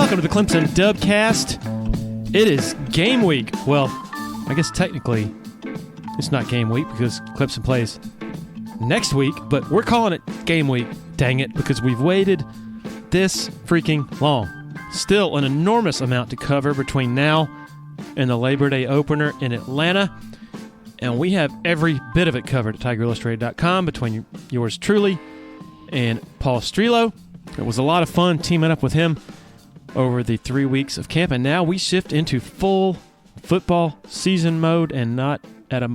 welcome to the Clemson Dubcast. It is game week. Well, I guess technically it's not game week because Clemson plays next week, but we're calling it game week, dang it, because we've waited this freaking long. Still an enormous amount to cover between now and the Labor Day opener in Atlanta, and we have every bit of it covered at TigerIllustrated.com between yours truly and Paul Strelo. It was a lot of fun teaming up with him over the 3 weeks of camp, and now we shift into full football season mode, and not at a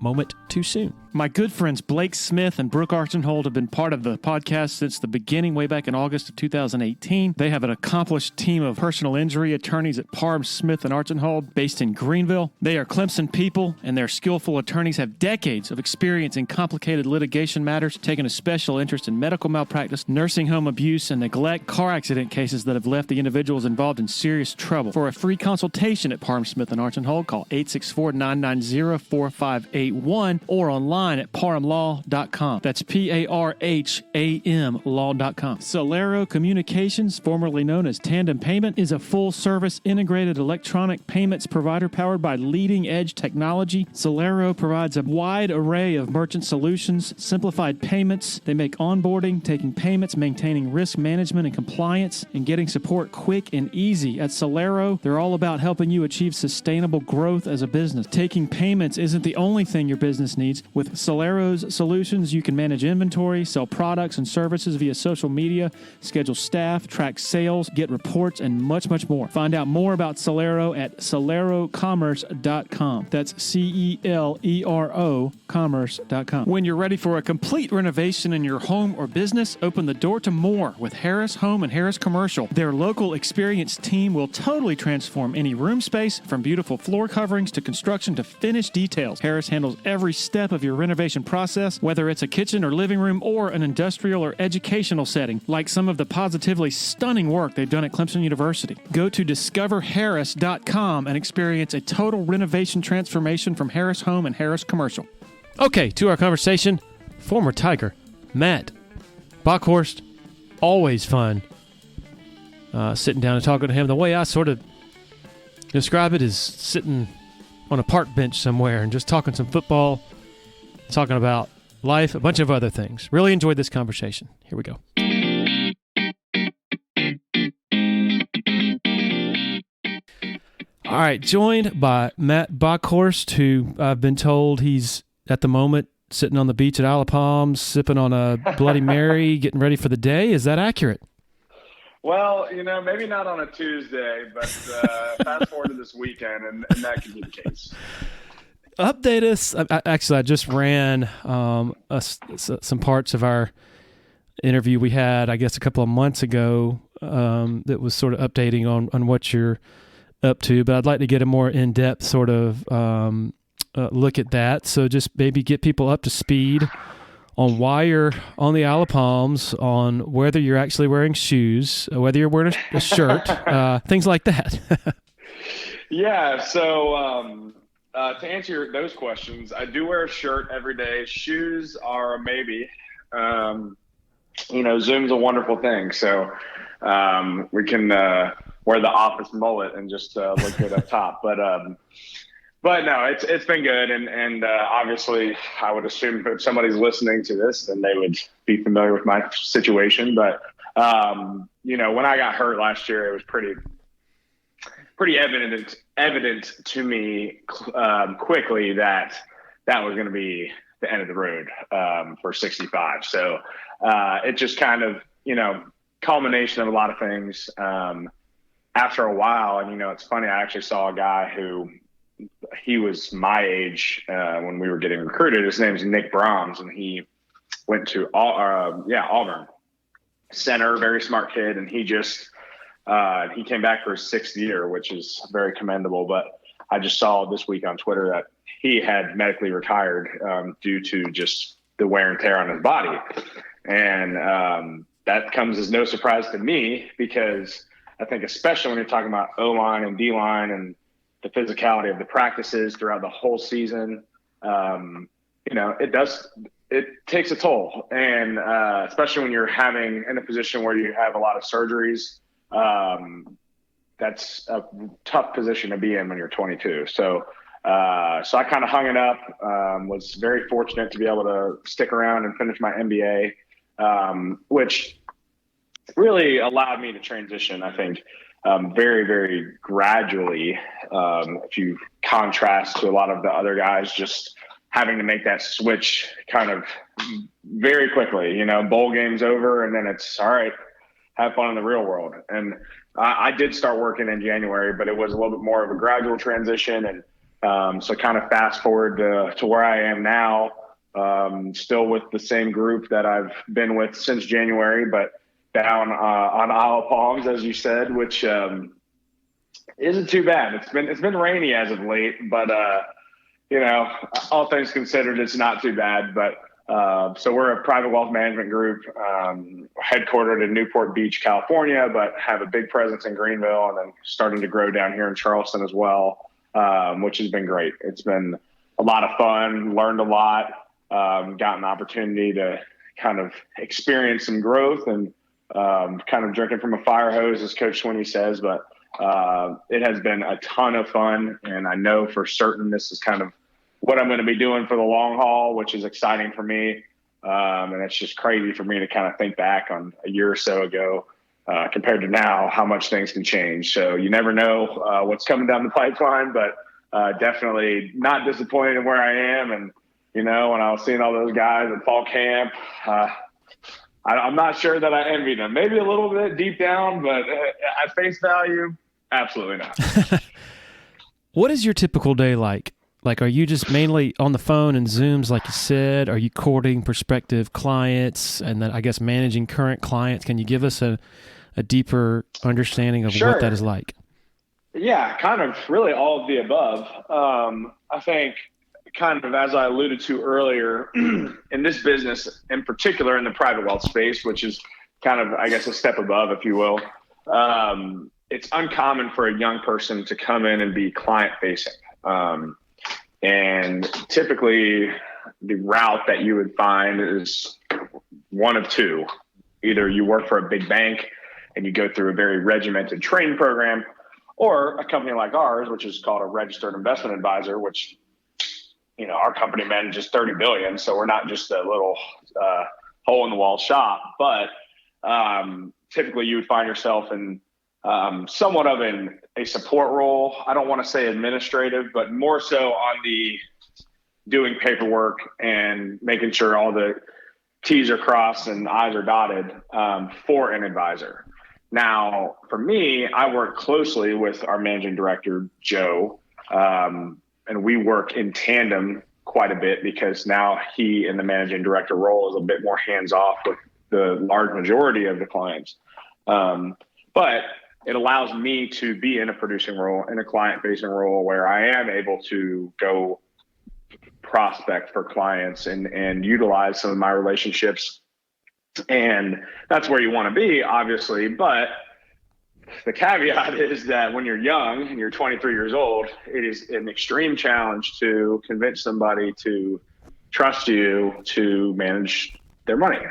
moment too soon. My good friends Blake Smith and Brooke Archenhold have been part of the podcast since the beginning, way back in August of 2018. They have an accomplished team of personal injury attorneys at Parham, Smith, and Archenhold based in Greenville. They are Clemson people, and their skillful attorneys have decades of experience in complicated litigation matters, taking a special interest in medical malpractice, nursing home abuse, and neglect, car accident cases that have left the individuals involved in serious trouble. For a free consultation at Parham, Smith, and Archenhold, call 864-990-4581 or online at parhamlaw.com. That's PARHAM law.com. Solero Communications, formerly known as Tandem Payment, is a full-service integrated electronic payments provider powered by leading-edge technology. Solero provides a wide array of merchant solutions, simplified payments. They make onboarding, taking payments, maintaining risk management and compliance, and getting support quick and easy. At Solero, they're all about helping you achieve sustainable growth as a business. Taking payments isn't the only thing your business needs. With Solero's solutions, you can manage inventory, sell products and services via social media, schedule staff, track sales, get reports, and much, much more. Find out more about Solero at solerocommerce.com. That's CELERO commerce.com. When you're ready for a complete renovation in your home or business, open the door to more with Harris Home and Harris Commercial. Their local experienced team will totally transform any room space, from beautiful floor coverings to construction to finished details. Harris handles every step of your renovation process, whether it's a kitchen or living room or an industrial or educational setting, like some of the positively stunning work they've done at Clemson University. Go to discoverharris.com and experience a total renovation transformation from Harris Home and Harris Commercial. Okay, to our conversation. Former Tiger, Matt Bockhorst. Always fun sitting down and talking to him. The way I sort of describe it is sitting on a park bench somewhere and just talking some football, talking about life, a bunch of other things. Really enjoyed this conversation. Here we go. All right, joined by Matt Bockhorst, who I've been told he's, at the moment, sitting on the beach at Isle of Palms, sipping on a Bloody Mary, getting ready for the day. Is that accurate? Well, maybe not on a Tuesday, but fast forward to this weekend, and that could be the case. Update us. I just ran some parts of our interview we had, I guess, a couple of months ago that was sort of updating on what you're up to, but I'd like to get a more in-depth sort of look at that. So just maybe get people up to speed on why you're on the Isle of Palms, on whether you're actually wearing shoes, whether you're wearing a shirt, things like that. Yeah, so to answer those questions, I do wear a shirt every day. Shoes are a maybe. Zoom's a wonderful thing. So we can wear the office mullet and just look good up top. But no, it's been good. And obviously, I would assume if somebody's listening to this, then they would be familiar with my situation. But, when I got hurt last year, it was pretty evident to me quickly that was going to be the end of the road for 65. So it just kind of, culmination of a lot of things. After a while, and it's funny, I actually saw a guy who he was my age when we were getting recruited. His name's Nick Brahms, and he went to Auburn center, very smart kid, and he just he came back for his 6th year, which is very commendable. But I just saw this week on Twitter that he had medically retired due to just the wear and tear on his body. And that comes as no surprise to me, because I think especially when you're talking about O-line and D-line and the physicality of the practices throughout the whole season, it takes a toll. And especially when you're in a position where you have a lot of surgeries, that's a tough position to be in when you're 22. So I kind of hung it up, was very fortunate to be able to stick around and finish my MBA, which really allowed me to transition, I think, very, very gradually. If you contrast to a lot of the other guys, just having to make that switch kind of very quickly, bowl game's over and then it's all right, have fun in the real world. And I did start working in January, but it was a little bit more of a gradual transition. And so kind of fast forward to where I am now, still with the same group that I've been with since January, but down on Isle of Palms, as you said, which isn't too bad. It's been rainy as of late, but all things considered, it's not too bad. But so we're a private wealth management group, headquartered in Newport Beach, California, but have a big presence in Greenville and then starting to grow down here in Charleston as well, which has been great. It's been a lot of fun, learned a lot, got an opportunity to kind of experience some growth and kind of drinking from a fire hose, as Coach Swinney says, but it has been a ton of fun. And I know for certain this is kind of what I'm going to be doing for the long haul, which is exciting for me. And it's just crazy for me to kind of think back on a year or so ago compared to now, how much things can change. So you never know what's coming down the pipeline, but definitely not disappointed in where I am. And, when I was seeing all those guys at fall camp, I'm not sure that I envy them. Maybe a little bit deep down, but at face value, absolutely not. What is your typical day like? Like, are you just mainly on the phone and Zooms, like you said? Are you courting prospective clients and then, I guess, managing current clients? Can you give us a deeper understanding of what that is like? Yeah, kind of really all of the above. I think kind of as I alluded to earlier, in this business, in particular in the private wealth space, which is kind of, I guess, a step above, if you will, it's uncommon for a young person to come in and be client-facing. And typically the route that you would find is one of two. Either you work for a big bank and you go through a very regimented training program, or a company like ours, which is called a registered investment advisor, which, our company manages $30 billion. So we're not just a little hole in the wall shop, but typically you would find yourself in somewhat of a support role. I don't want to say administrative, but more so on the doing paperwork and making sure all the T's are crossed and I's are dotted for an advisor. Now, for me, I work closely with our managing director, Joe, and we work in tandem quite a bit because now he in the managing director role is a bit more hands-off with the large majority of the clients. But it allows me to be in a producing role, in a client-facing role where I am able to go prospect for clients and utilize some of my relationships. And that's where you want to be, obviously. But the caveat is that when you're young and you're 23 years old, it is an extreme challenge to convince somebody to trust you to manage their money.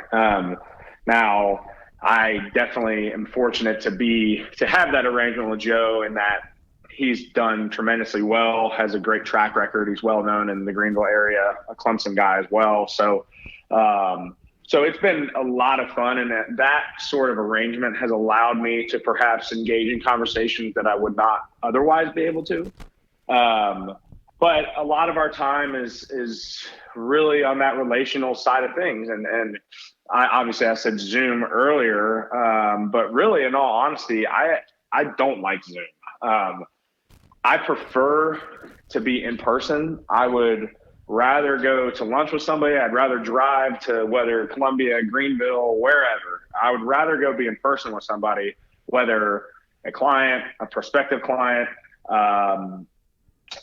Now, I definitely am fortunate to have that arrangement with Joe in that he's done tremendously well, has a great track record. He's well known in the Greenville area, a Clemson guy as well. So it's been a lot of fun, and that sort of arrangement has allowed me to perhaps engage in conversations that I would not otherwise be able to. But a lot of our time is really on that relational side of things. And I said Zoom earlier, but really, in all honesty, I don't like Zoom. I prefer to be in person. I would rather go to lunch with somebody. I'd rather drive to whether Columbia, Greenville, wherever. I would rather go be in person with somebody, whether a client, a prospective client,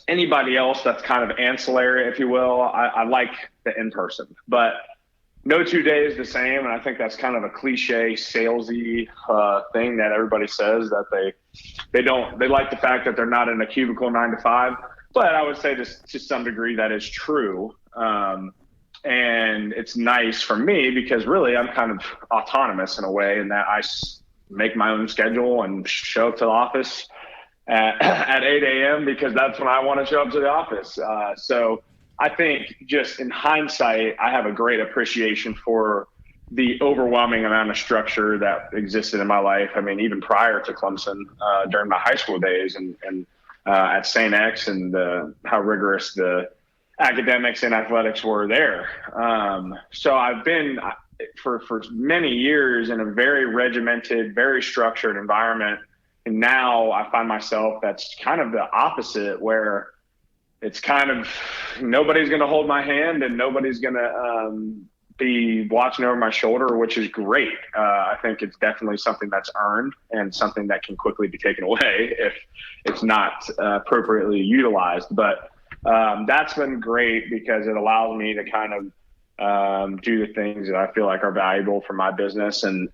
anybody else that's kind of ancillary, if you will. I like the in-person, but no 2 days the same. And I think that's kind of a cliche salesy thing that everybody says, that they like the fact that they're not in a cubicle 9 to 5. But I would say to some degree that is true. And it's nice for me because really I'm kind of autonomous in a way in that I make my own schedule and show up to the office at 8 a.m. because that's when I want to show up to the office. So I think just in hindsight, I have a great appreciation for the overwhelming amount of structure that existed in my life. I mean, even prior to Clemson, during my high school days and at St. X, and how rigorous the academics and athletics were there. So I've been for many years in a very regimented, very structured environment. And now I find myself that's kind of the opposite, where it's kind of nobody's going to hold my hand and nobody's going to be watching over my shoulder, which is great. I think it's definitely something that's earned and something that can quickly be taken away if it's not appropriately utilized. But that's been great because it allows me to kind of do the things that I feel like are valuable for my business and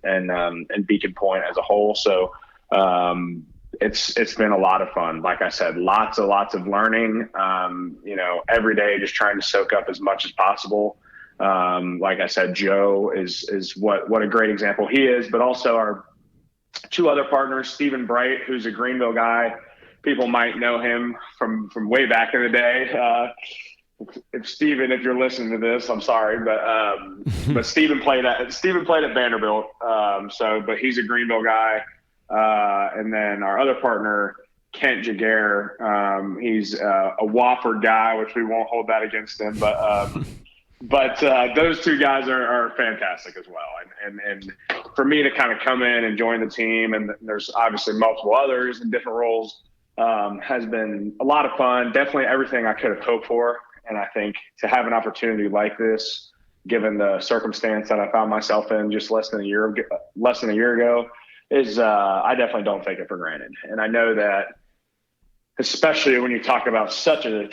Beacon Point as a whole. So it's been a lot of fun. Like I said, lots of learning, every day, just trying to soak up as much as possible. Like I said, Joe is what a great example he is, but also our two other partners, Stephen Bright, who's a Greenville guy. People might know him from way back in the day. If you're listening to this, I'm sorry, but Stephen played at Vanderbilt. But he's a Greenville guy. And then our other partner, Kent Jaguar, he's a Wofford guy, which we won't hold that against him, but those two guys are fantastic as well. And for me to kind of come in and join the team, and there's obviously multiple others in different roles, has been a lot of fun. Definitely everything I could have hoped for. And I think to have an opportunity like this, given the circumstance that I found myself in just less than a year ago, is I definitely don't take it for granted. And I know that, especially when you talk about such a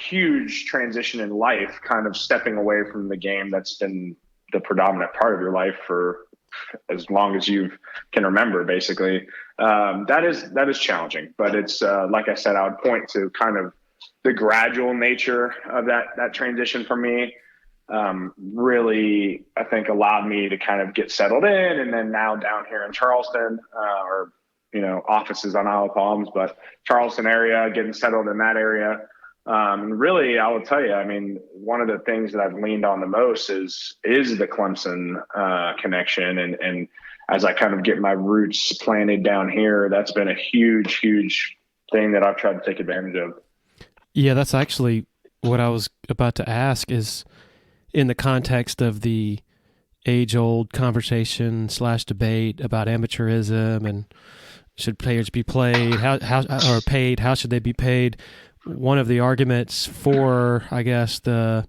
huge transition in life, kind of stepping away from the game that's been the predominant part of your life for as long as you can remember, basically, that is challenging. But it's like I said, I would point to kind of the gradual nature of that transition for me. Really, I think allowed me to kind of get settled in, and then now down here in Charleston, offices on Isle of Palms, but Charleston area, getting settled in that area. Really, I will tell you, I mean, one of the things that I've leaned on the most is the Clemson connection. And as I kind of get my roots planted down here, that's been a huge, huge thing that I've tried to take advantage of. Yeah, that's actually what I was about to ask, is in the context of the age-old conversation / debate about amateurism and should players be played, how paid, how should they be paid? One of the arguments for, I guess, the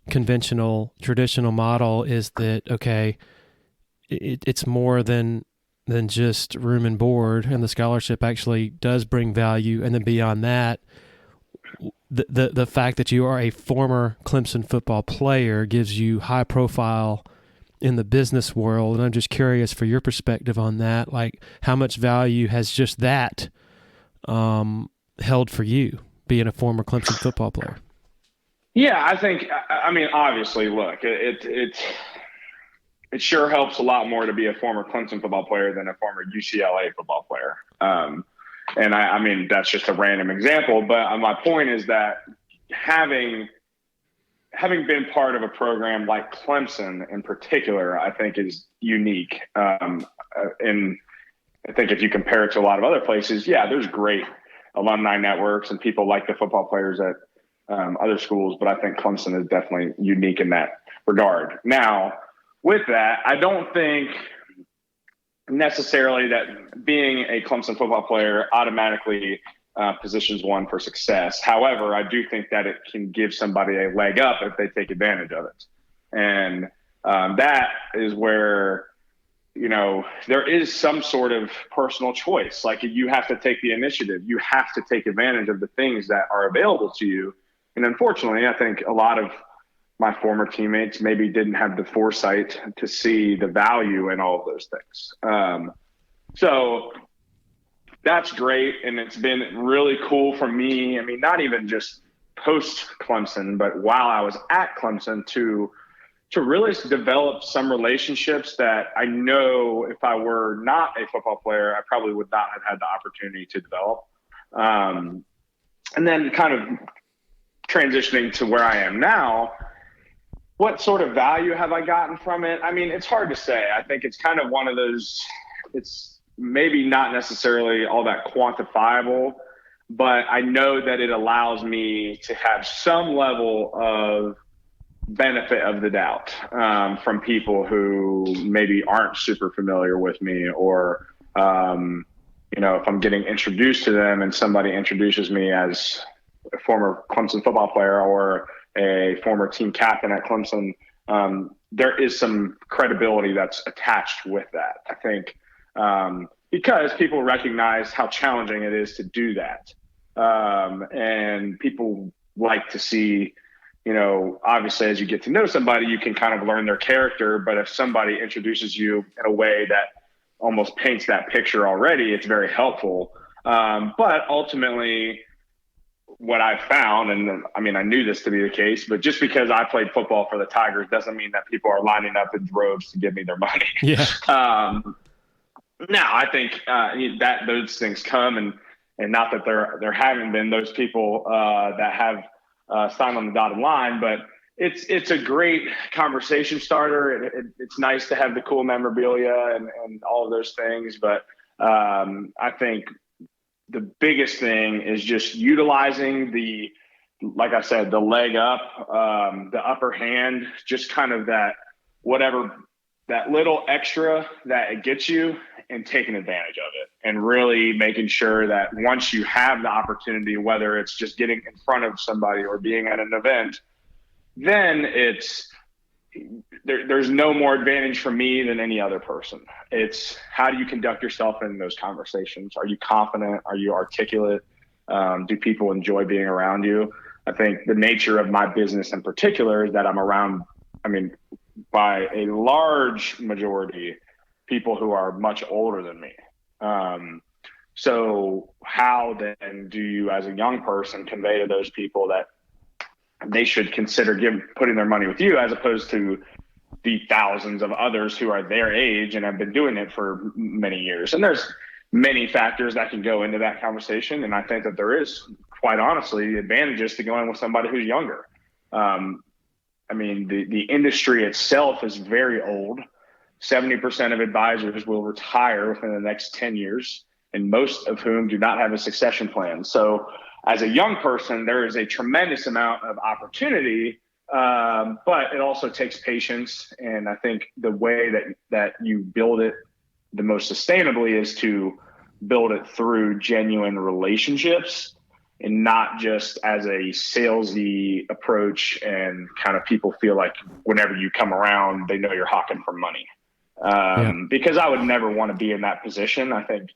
traditional model is that, okay, it's more than just room and board, and the scholarship actually does bring value. And then beyond that, the fact that you are a former Clemson football player gives you high profile in the business world. And I'm just curious for your perspective on that, like how much value has just that held for you, being a former Clemson football player? Yeah, I mean, obviously, look, it sure helps a lot more to be a former Clemson football player than a former UCLA football player. And I mean, that's just a random example, but my point is that having been part of a program like Clemson in particular, I think is unique. And I think if you compare it to a lot of other places, yeah, there's great alumni networks and people like the football players at other schools, but I think Clemson is definitely unique in that regard. Now, with that, I don't think necessarily that being a Clemson football player automatically positions one for success. However, I do think that it can give somebody a leg up if they take advantage of it. And that is where, there is some sort of personal choice. Like, you have to take the initiative. You have to take advantage of the things that are available to you. And unfortunately, I think a lot of my former teammates maybe didn't have the foresight to see the value in all of those things. So that's great. And it's been really cool for me. I mean, not even just post Clemson, but while I was at Clemson to really develop some relationships that I know if I were not a football player, I probably would not have had the opportunity to develop. And then kind of transitioning to where I am now, what sort of value have I gotten from it? I mean, it's hard to say. I think it's kind of one of those, it's maybe not necessarily all that quantifiable, but I know that it allows me to have some level of benefit of the doubt from people who maybe aren't super familiar with me, or if I'm getting introduced to them and somebody introduces me as a former Clemson football player or a former team captain at Clemson, there is some credibility that's attached with that. I think because people recognize how challenging it is to do that. And people like to see, obviously as you get to know somebody, you can kind of learn their character. But if somebody introduces you in a way that almost paints that picture already, it's very helpful. But ultimately, what I found, and I mean, I knew this to be the case, but just because I played football for the Tigers doesn't mean that people are lining up in droves to give me their money. Yeah. Now, I think that those things come, and not that there haven't been those people that have signed on the dotted line, but it's a great conversation starter. It's nice to have the cool memorabilia and all of those things, but I think the biggest thing is just utilizing like I said, the leg up, the upper hand, just kind of that little extra that it gets you, and taking advantage of it, and really making sure that once you have the opportunity, whether it's just getting in front of somebody or being at an event, then there's no more advantage for me than any other person. It's how do you conduct yourself in those conversations? Are you confident? Are you articulate? Do people enjoy being around you? I think the nature of my business in particular is that I'm around, by a large majority, people who are much older than me. So how then do you, as a young person, convey to those people that they should consider putting their money with you, as opposed to the thousands of others who are their age and have been doing it for many years? And there's many factors that can go into that conversation. And I think that there is, quite honestly, advantages to going with somebody who's younger. The industry itself is very old. 70% of advisors will retire within the next 10 years, and most of whom do not have a succession plan. So as a young person, there is a tremendous amount of opportunity, but it also takes patience. And I think the way that you build it the most sustainably is to build it through genuine relationships, and not just as a salesy approach, and kind of people feel like whenever you come around, they know you're hawking for money. Because I would never want to be in that position. I think,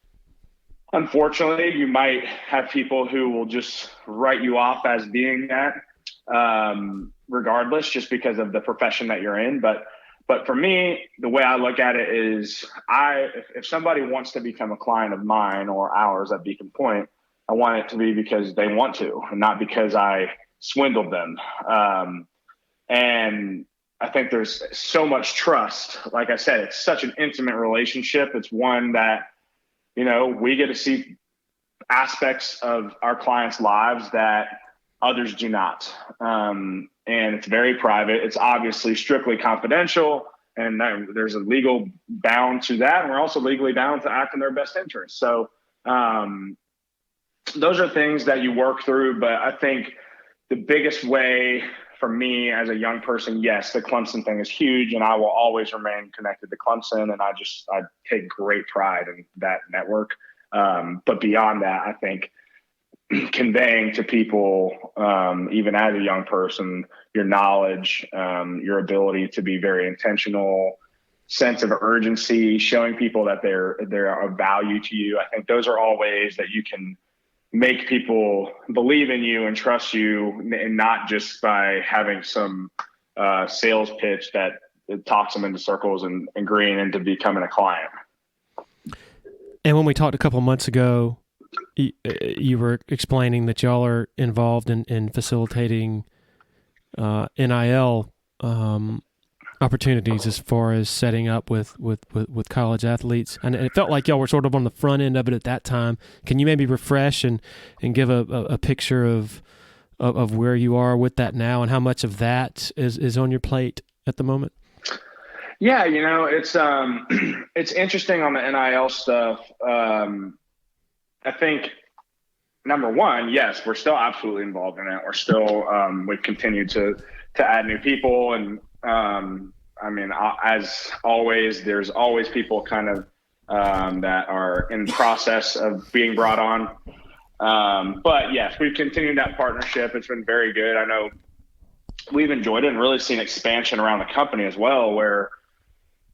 unfortunately, you might have people who will just write you off as being that, regardless, just because of the profession that you're in. But for me, the way I look at it is, if somebody wants to become a client of mine or ours at Beacon Point, I want it to be because they want to, and not because I swindled them. And I think there's so much trust. Like I said, it's such an intimate relationship. It's one that, we get to see aspects of our clients' lives that others do not. And it's very private. It's obviously strictly confidential, and there's a legal bound to that. And we're also legally bound to act in their best interest. So those are things that you work through. But I think the biggest way for me as a young person, yes, the Clemson thing is huge, and I will always remain connected to Clemson. And I take great pride in that network. But beyond that, I think conveying to people, even as a young person, your knowledge, your ability to be very intentional, sense of urgency, showing people that they're of value to you. I think those are all ways that you can make people believe in you and trust you, and not just by having some sales pitch that talks them into circles and agreeing into becoming a client. And when we talked a couple months ago, you were explaining that y'all are involved in facilitating NIL opportunities as far as setting up with college athletes? And it felt like y'all were sort of on the front end of it at that time. Can you maybe refresh and give a picture of where you are with that now, and how much of that is on your plate at the moment? Yeah, it's interesting on the NIL stuff. I think, number one, yes, we're still absolutely involved in it. We're still, we've continued to add new people. And as always, there's always people kind of that are in process of being brought on. But yes, we've continued that partnership. It's been very good. I know we've enjoyed it and really seen expansion around the company as well, where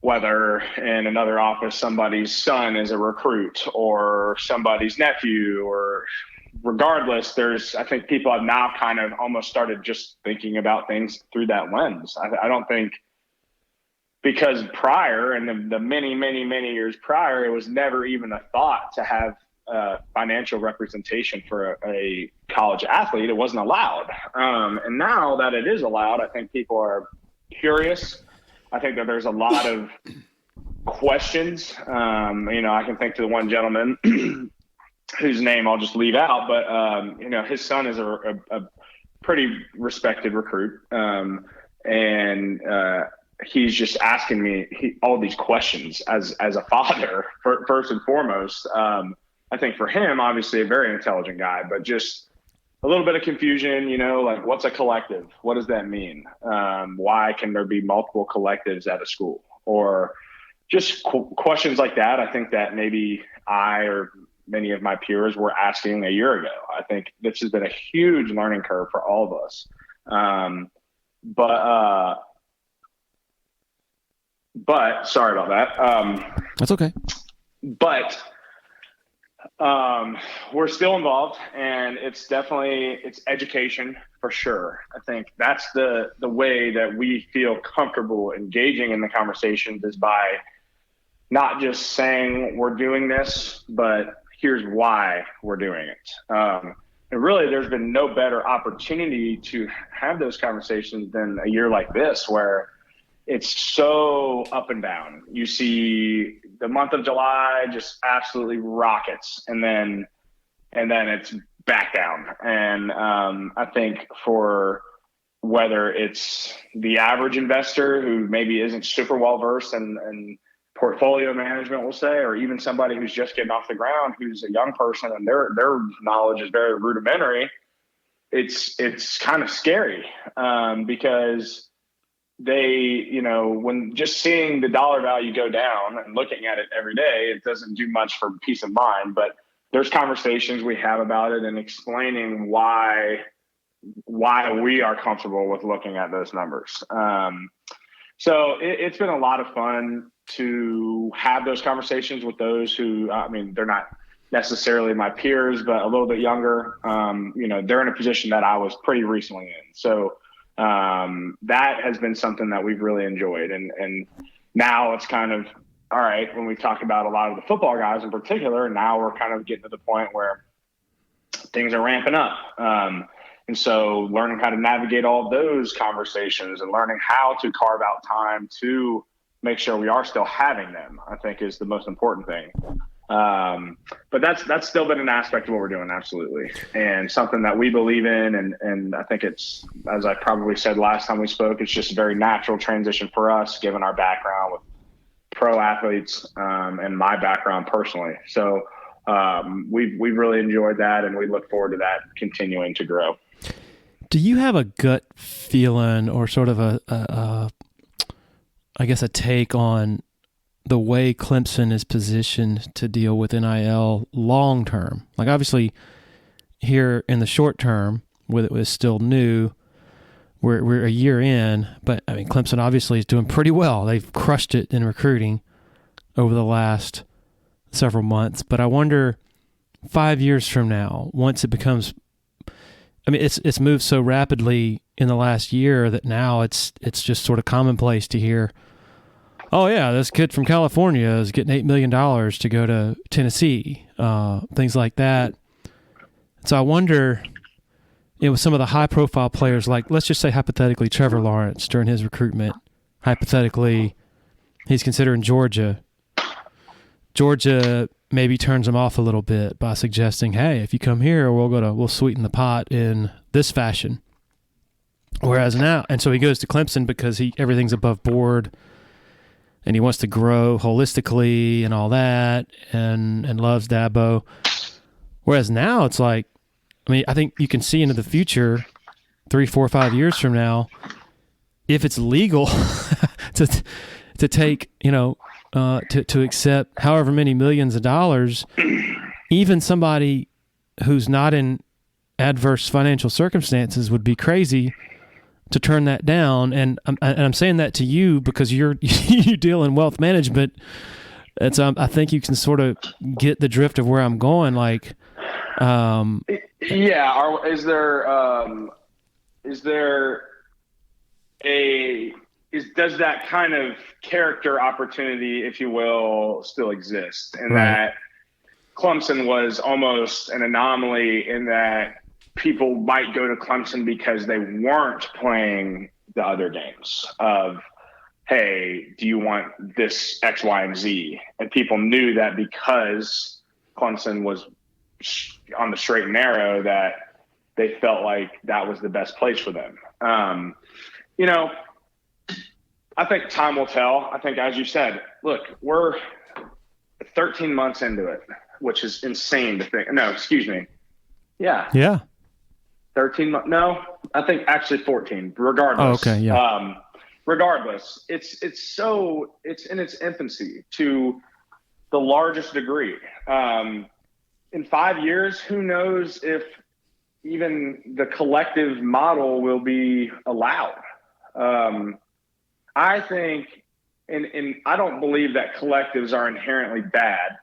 whether in another office somebody's son is a recruit or somebody's nephew, or regardless, I think people have now kind of almost started just thinking about things through that lens. I don't think, because prior, and the many, many, many years prior, it was never even a thought to have financial representation for a college athlete. It wasn't allowed. And now that it is allowed, I think people are curious. I think that there's a lot of questions. I can think to the one gentleman whose name I'll just leave out, but his son is a pretty respected recruit. And he's just asking me all these questions as a father, first and foremost. I think for him, obviously a very intelligent guy, but just a little bit of confusion, like, what's a collective? What does that mean? Why can there be multiple collectives at a school? Or just questions like that. I think that maybe I or many of my peers were asking a year ago. I think this has been a huge learning curve for all of us. But sorry about that. That's okay. But we're still involved, and it's education for sure. I think that's the way that we feel comfortable engaging in the conversations, is by not just saying we're doing this, but here's why we're doing it. And really, there's been no better opportunity to have those conversations than a year like this, where it's so up and down. You see the month of July just absolutely rockets, and then it's back down. And I think for whether it's the average investor who maybe isn't super well versed in portfolio management, we'll say, or even somebody who's just getting off the ground, who's a young person and their knowledge is very rudimentary, it's kind of scary because they, when just seeing the dollar value go down and looking at it every day, it doesn't do much for peace of mind. But there's conversations we have about it and explaining why we are comfortable with looking at those numbers. So it's been a lot of fun to have those conversations with those who, they're not necessarily my peers, but a little bit younger. They're in a position that I was pretty recently in. So that has been something that we've really enjoyed. And now it's kind of, all right, when we talk about a lot of the football guys in particular, now we're kind of getting to the point where things are ramping up. And so learning how to navigate all of those conversations and learning how to carve out time to make sure we are still having them, I think, is the most important thing. But that's still been an aspect of what we're doing, absolutely, and something that we believe in. And I think it's, as I probably said last time we spoke, it's just a very natural transition for us, given our background with pro athletes and my background personally. So we've really enjoyed that, and we look forward to that continuing to grow. Do you have a gut feeling, or sort of a take on the way Clemson is positioned to deal with NIL long term? Like, obviously here in the short term, with it was still new, we're a year in, but Clemson obviously is doing pretty well. They've crushed it in recruiting over the last several months. But I wonder, 5 years from now, once it becomes, it's moved so rapidly in the last year that now it's just sort of commonplace to hear, oh yeah, this kid from California is getting $8 million to go to Tennessee, things like that. So I wonder, with some of the high-profile players, like, let's just say hypothetically Trevor Lawrence during his recruitment, hypothetically, he's considering Georgia. Georgia maybe turns him off a little bit by suggesting, hey, if you come here, we'll sweeten the pot in this fashion. Whereas now, and so he goes to Clemson because everything's above board, and he wants to grow holistically and all that, and loves Dabo. Whereas now it's like, I mean, I think you can see into the future, 3, 4, 5 years from now, if it's legal to take, to accept however many millions of dollars, even somebody who's not in adverse financial circumstances would be crazy to turn that down. And I'm saying that to you because you deal in wealth management. It's I think you can sort of get the drift of where I'm going. Like, does that kind of character opportunity, if you will, still exist? And right. That Clemson was almost an anomaly in that people might go to Clemson because they weren't playing the other games of, hey, do you want this X, Y, and Z? And people knew that because Clemson was on the straight and narrow that they felt like that was the best place for them. I think time will tell. I think, as you said, look, we're 13 months into it, which is insane to think. No, excuse me. Yeah. 13 months. No, I think actually 14, regardless. Oh, okay. Yeah. Regardless, it's in its infancy to the largest degree. In 5 years, who knows if even the collective model will be allowed. I think, and I don't believe that collectives are inherently bad,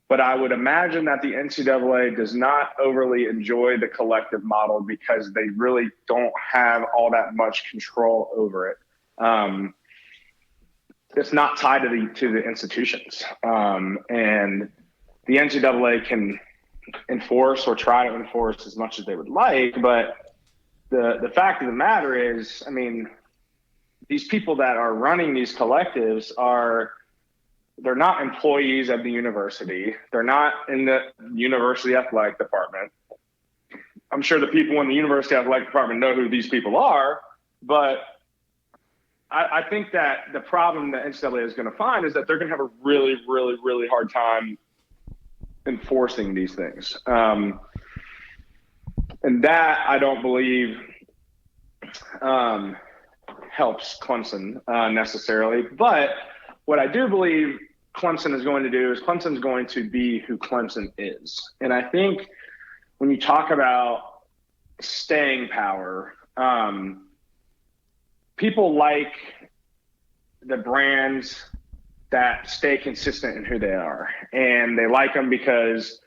but I would imagine that the NCAA does not overly enjoy the collective model because they really don't have all that much control over it. It's not tied to the institutions. And the NCAA can enforce or try to enforce as much as they would like, but the fact of the matter is, I mean, these people that are running these collectives they're not employees of the university. They're not in the university athletic department. I'm sure the people in the university athletic department know who these people are, but I think that the problem that NCAA is going to find is that they're going to have a really, really, really hard time enforcing these things. And that I don't believe helps Clemson necessarily. But what I do believe Clemson is going to do is Clemson's going to be who Clemson is. And I think when you talk about staying power, people like the brands that stay consistent in who they are. And they like them because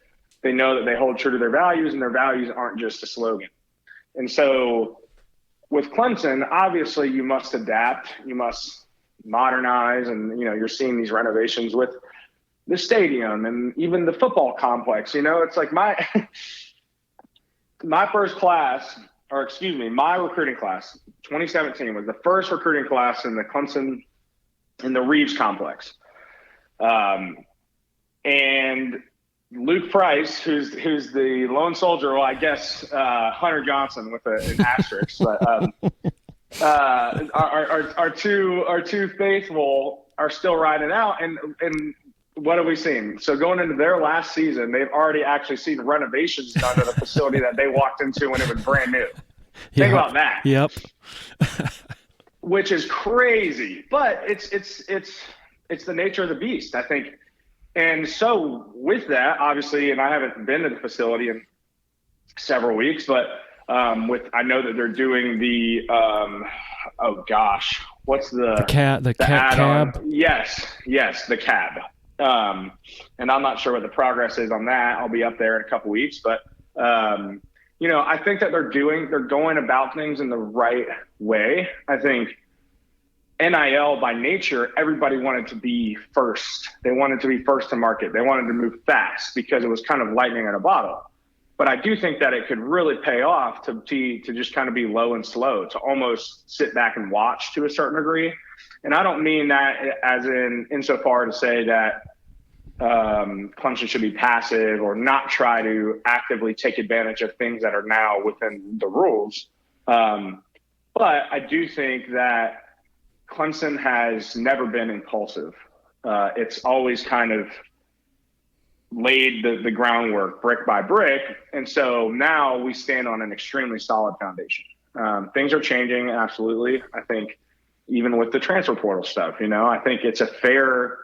they know that they hold true to their values, and their values aren't just a slogan. And so with Clemson, obviously you must adapt, you must modernize, and you're seeing these renovations with the stadium and even the football complex. It's like my first class, or excuse me, my recruiting class, 2017 was the first recruiting class in the Clemson, in the Reeves complex. And Luke Price, who's the lone soldier, well, I guess Hunter Johnson with an asterisk, but our two faithful are still riding out, and what have we seen? So going into their last season, they've already actually seen renovations done to the facility that they walked into when it was brand new. Think about that. Yep. Which is crazy, but it's the nature of the beast, I think. And so with that, obviously, and I haven't been to the facility in several weeks, but I know that they're doing the what's the cab? Yes, the cab. And I'm not sure what the progress is on that. I'll be up there in a couple weeks, but I think that they're going about things in the right way. I think NIL by nature, everybody wanted to be first. They wanted to be first to market. They wanted to move fast because it was kind of lightning in a bottle. But I do think that it could really pay off to just kind of be low and slow, to almost sit back and watch to a certain degree. And I don't mean that as insofar to say that Clemson should be passive or not try to actively take advantage of things that are now within the rules. But I do think that Clemson has never been impulsive. It's always kind of laid the groundwork brick by brick. And so now we stand on an extremely solid foundation. Things are changing, absolutely. I think even with the transfer portal stuff, I think it's a fair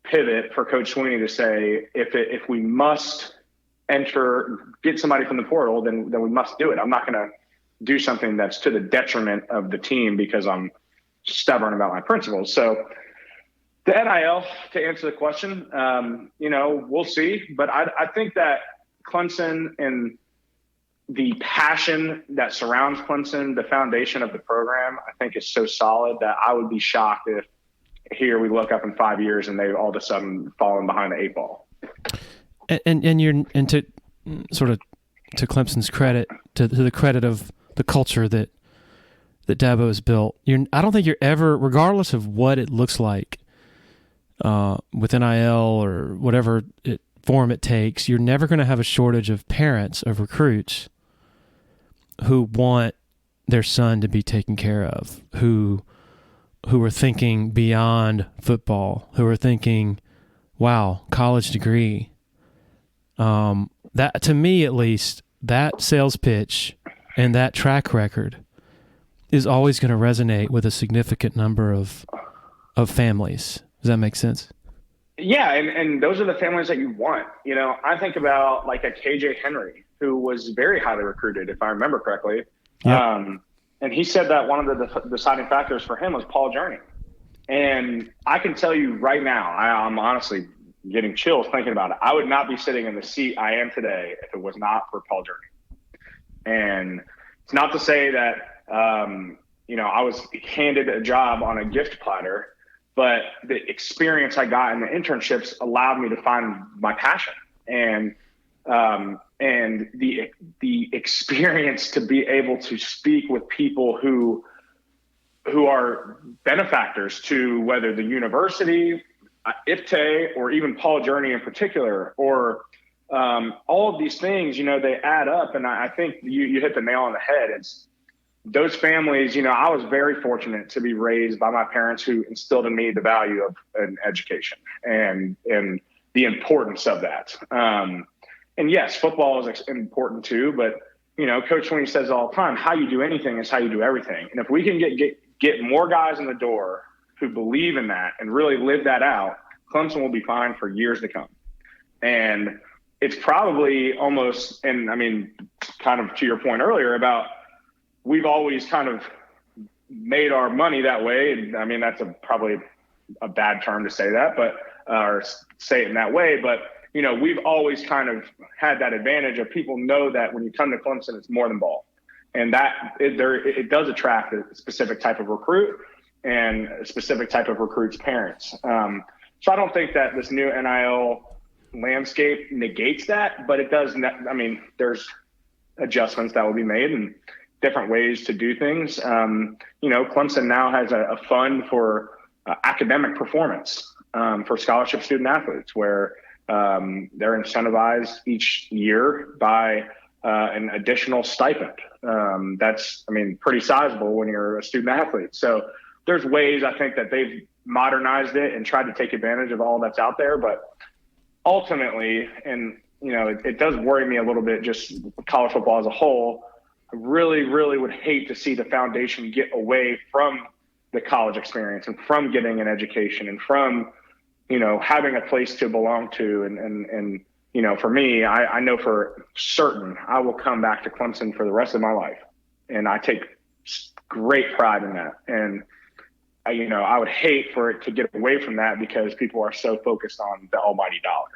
pivot for Coach Sweeney to say, if we must get somebody from the portal, then we must do it. I'm not going to do something that's to the detriment of the team because I'm stubborn about my principles. So the NIL, to answer the question, we'll see. But I think that Clemson and the passion that surrounds Clemson, the foundation of the program, I think is so solid that I would be shocked if here we look up in 5 years and they've all of a sudden fallen behind the 8 ball. And to sort of to Clemson's credit, to the credit of the culture that Dabo has built, I don't think you're ever, regardless of what it looks like, with NIL or whatever form it takes, you're never going to have a shortage of parents, of recruits who want their son to be taken care of, who are thinking beyond football, who are thinking, wow, college degree. That, to me at least, that sales pitch and that track record is always going to resonate with a significant number of families. Does that make sense? Yeah, and those are the families that you want. I think about like a KJ Henry, who was very highly recruited, if I remember correctly. Yep. And he said that one of the deciding factors for him was Paul Journey. And I can tell you right now, I'm honestly getting chills thinking about it. I would not be sitting in the seat I am today if it was not for Paul Journey. And it's not to say that, I was handed a job on a gift platter, but the experience I got in the internships allowed me to find my passion and the experience to be able to speak with people who are benefactors to whether the university, IFTE, or even Paul Journey in particular, or all of these things, they add up. And I think you hit the nail on the head. It's those families, I was very fortunate to be raised by my parents who instilled in me the value of an education and the importance of that. And yes, football is important too, but Coach Sweeney says all the time, how you do anything is how you do everything. And if we can get more guys in the door who believe in that and really live that out, Clemson will be fine for years to come. And it's probably almost, and I mean, kind of to your point earlier about, we've always kind of made our money that way. And I mean, that's probably a bad term to say that, but, or say it in that way. But, we've always kind of had that advantage of people know that when you come to Clemson, it's more than ball. And that it does attract a specific type of recruit and a specific type of recruit's parents. So I don't think that this new NIL landscape negates that, but it does. There's adjustments that will be made and different ways to do things. Clemson now has a fund for academic performance for scholarship student athletes where they're incentivized each year by an additional stipend. That's pretty sizable when you're a student athlete. So there's ways I think that they've modernized it and tried to take advantage of all that's out there. But ultimately, and it does worry me a little bit, just college football as a whole, I really, really would hate to see the foundation get away from the college experience and from getting an education and from, having a place to belong to. And for me, I know for certain I will come back to Clemson for the rest of my life. And I take great pride in that. And, I would hate for it to get away from that because people are so focused on the almighty dollar.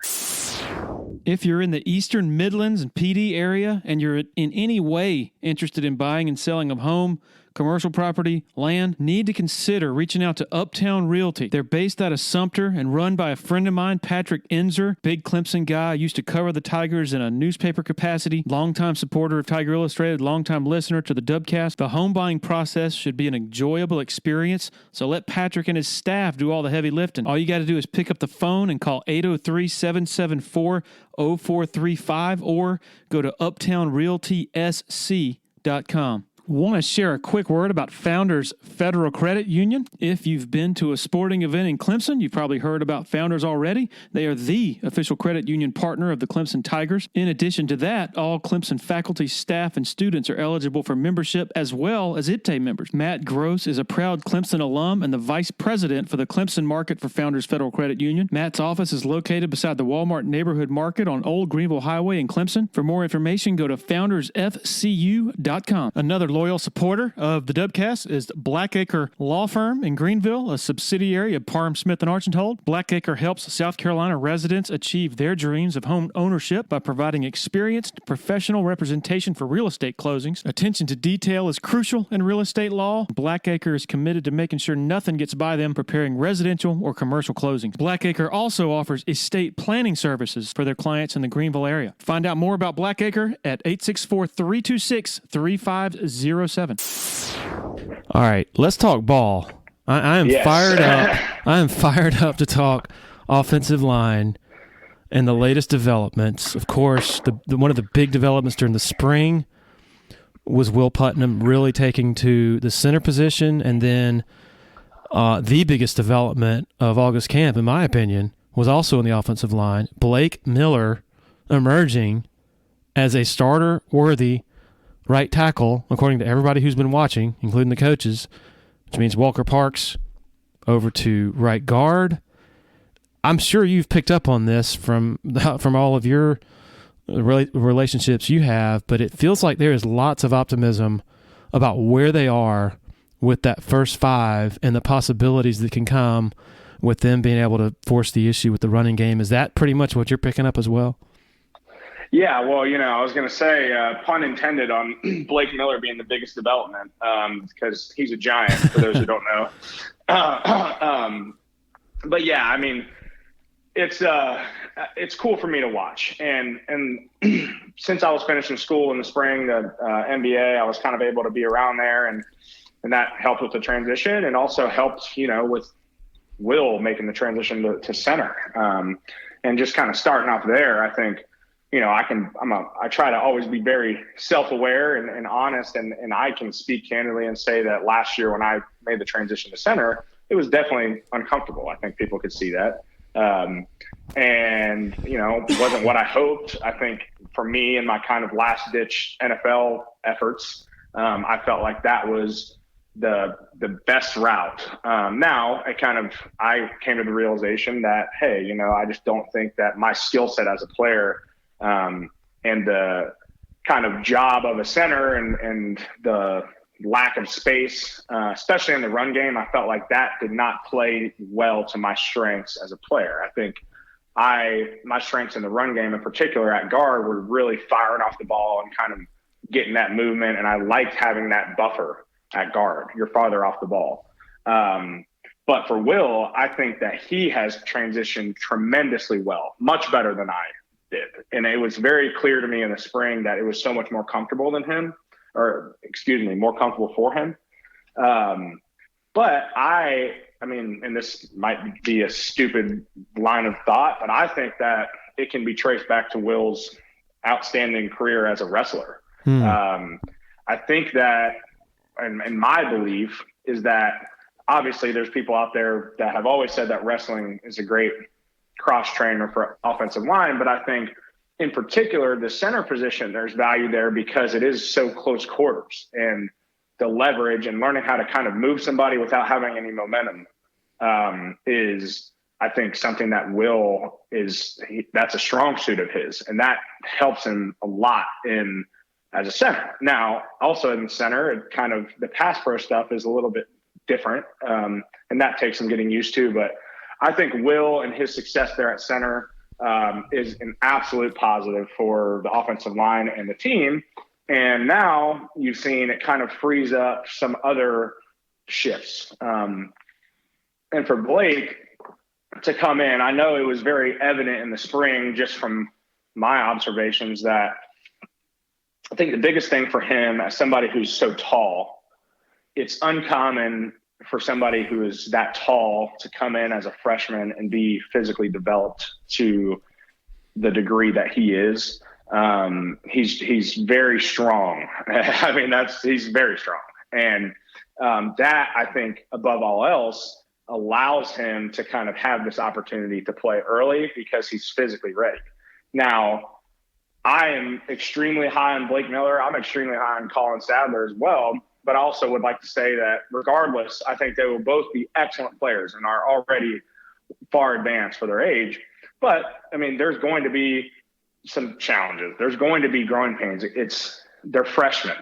If you're in the Eastern Midlands and PD area and you're in any way interested in buying and selling a home, commercial property, land, need to consider reaching out to Uptown Realty. They're based out of Sumter and run by a friend of mine, Patrick Enzer, big Clemson guy, used to cover the Tigers in a newspaper capacity, longtime supporter of Tiger Illustrated, longtime listener to the Dubcast. The home buying process should be an enjoyable experience, so let Patrick and his staff do all the heavy lifting. All you got to do is pick up the phone and call 803-774-0435 or go to uptownrealtysc.com. Want to share a quick word about Founders Federal Credit Union? If you've been to a sporting event in Clemson, you've probably heard about Founders already. They are the official credit union partner of the Clemson Tigers. In addition to that, all Clemson faculty, staff, and students are eligible for membership as well as IPTAY members. Matt Gross is a proud Clemson alum and the vice president for the Clemson market for Founders Federal Credit Union. Matt's office is located beside the Walmart Neighborhood Market on Old Greenville Highway in Clemson. For more information, go to foundersfcu.com. Another loyal supporter of the Dubcast is Blackacre Law Firm in Greenville, a subsidiary of Parham Smith and Archenhold. Blackacre helps South Carolina residents achieve their dreams of home ownership by providing experienced professional representation for real estate closings. Attention to detail is crucial in real estate law. Blackacre is committed to making sure nothing gets by them preparing residential or commercial closings. Blackacre also offers estate planning services for their clients in the Greenville area. Find out more about Blackacre at 864-326-3507. All right, let's talk ball. I am fired up. I am fired up to talk offensive line and the latest developments. Of course, one of the big developments during the spring was Will Putnam really taking to the center position, and then the biggest development of August camp, in my opinion, was also in the offensive line. Blake Miller emerging as a starter-worthy right tackle, according to everybody who's been watching, including the coaches, which means Walker Parks over to right guard. I'm sure you've picked up on this from all of your relationships you have, but it feels like there is lots of optimism about where they are with that first five and the possibilities that can come with them being able to force the issue with the running game. Is that pretty much what you're picking up as well? Yeah, well, I was going to say, pun intended on Blake Miller being the biggest development, because he's a giant, for those who don't know. But yeah, I mean, it's cool for me to watch. And since I was finishing school in the spring, the MBA, I was kind of able to be around there, and that helped with the transition, and also helped, with Will making the transition to center, and just kind of starting off there. I think, I try to always be very self-aware and honest, and I can speak candidly and say that last year when I made the transition to center, it was definitely uncomfortable. I think people could see that. And, it wasn't what I hoped. I think for me and my kind of last ditch NFL efforts, I felt like that was the best route. Now I came to the realization that, hey, I just don't think that my skill set as a player, and the kind of job of a center and the lack of space, especially in the run game, I felt like that did not play well to my strengths as a player. I think my strengths in the run game in particular at guard were really firing off the ball and kind of getting that movement. And I liked having that buffer at guard. You're farther off the ball. But for Will, I think that he has transitioned tremendously well, much better than I did. And it was very clear to me in the spring that it was so much more comfortable more comfortable for him. But I mean, and this might be a stupid line of thought, but I think that it can be traced back to Will's outstanding career as a wrestler. I think that, and my belief is that obviously there's people out there that have always said that wrestling is a great cross trainer for offensive line, but I think in particular the center position, there's value there because it is so close quarters, and the leverage and learning how to kind of move somebody without having any momentum is, I think, something that that's a strong suit of his, and that helps him a lot as a center. Now, also in the center, the pass pro stuff is a little bit different, and that takes some getting used to, but I think Will and his success there at center is an absolute positive for the offensive line and the team. And now you've seen it kind of frees up some other shifts. And for Blake to come in, I know it was very evident in the spring, just from my observations, that I think the biggest thing for him, as somebody who's so tall, it's uncommon for somebody who is that tall to come in as a freshman and be physically developed to the degree that he is. He's very strong. I mean, he's very strong. And that, I think, above all else, allows him to kind of have this opportunity to play early because he's physically ready. Now, I am extremely high on Blake Miller. I'm extremely high on Colin Sadler as well. But I also would like to say that regardless, I think they will both be excellent players and are already far advanced for their age. But, I mean, there's going to be some challenges. There's going to be growing pains. They're freshmen.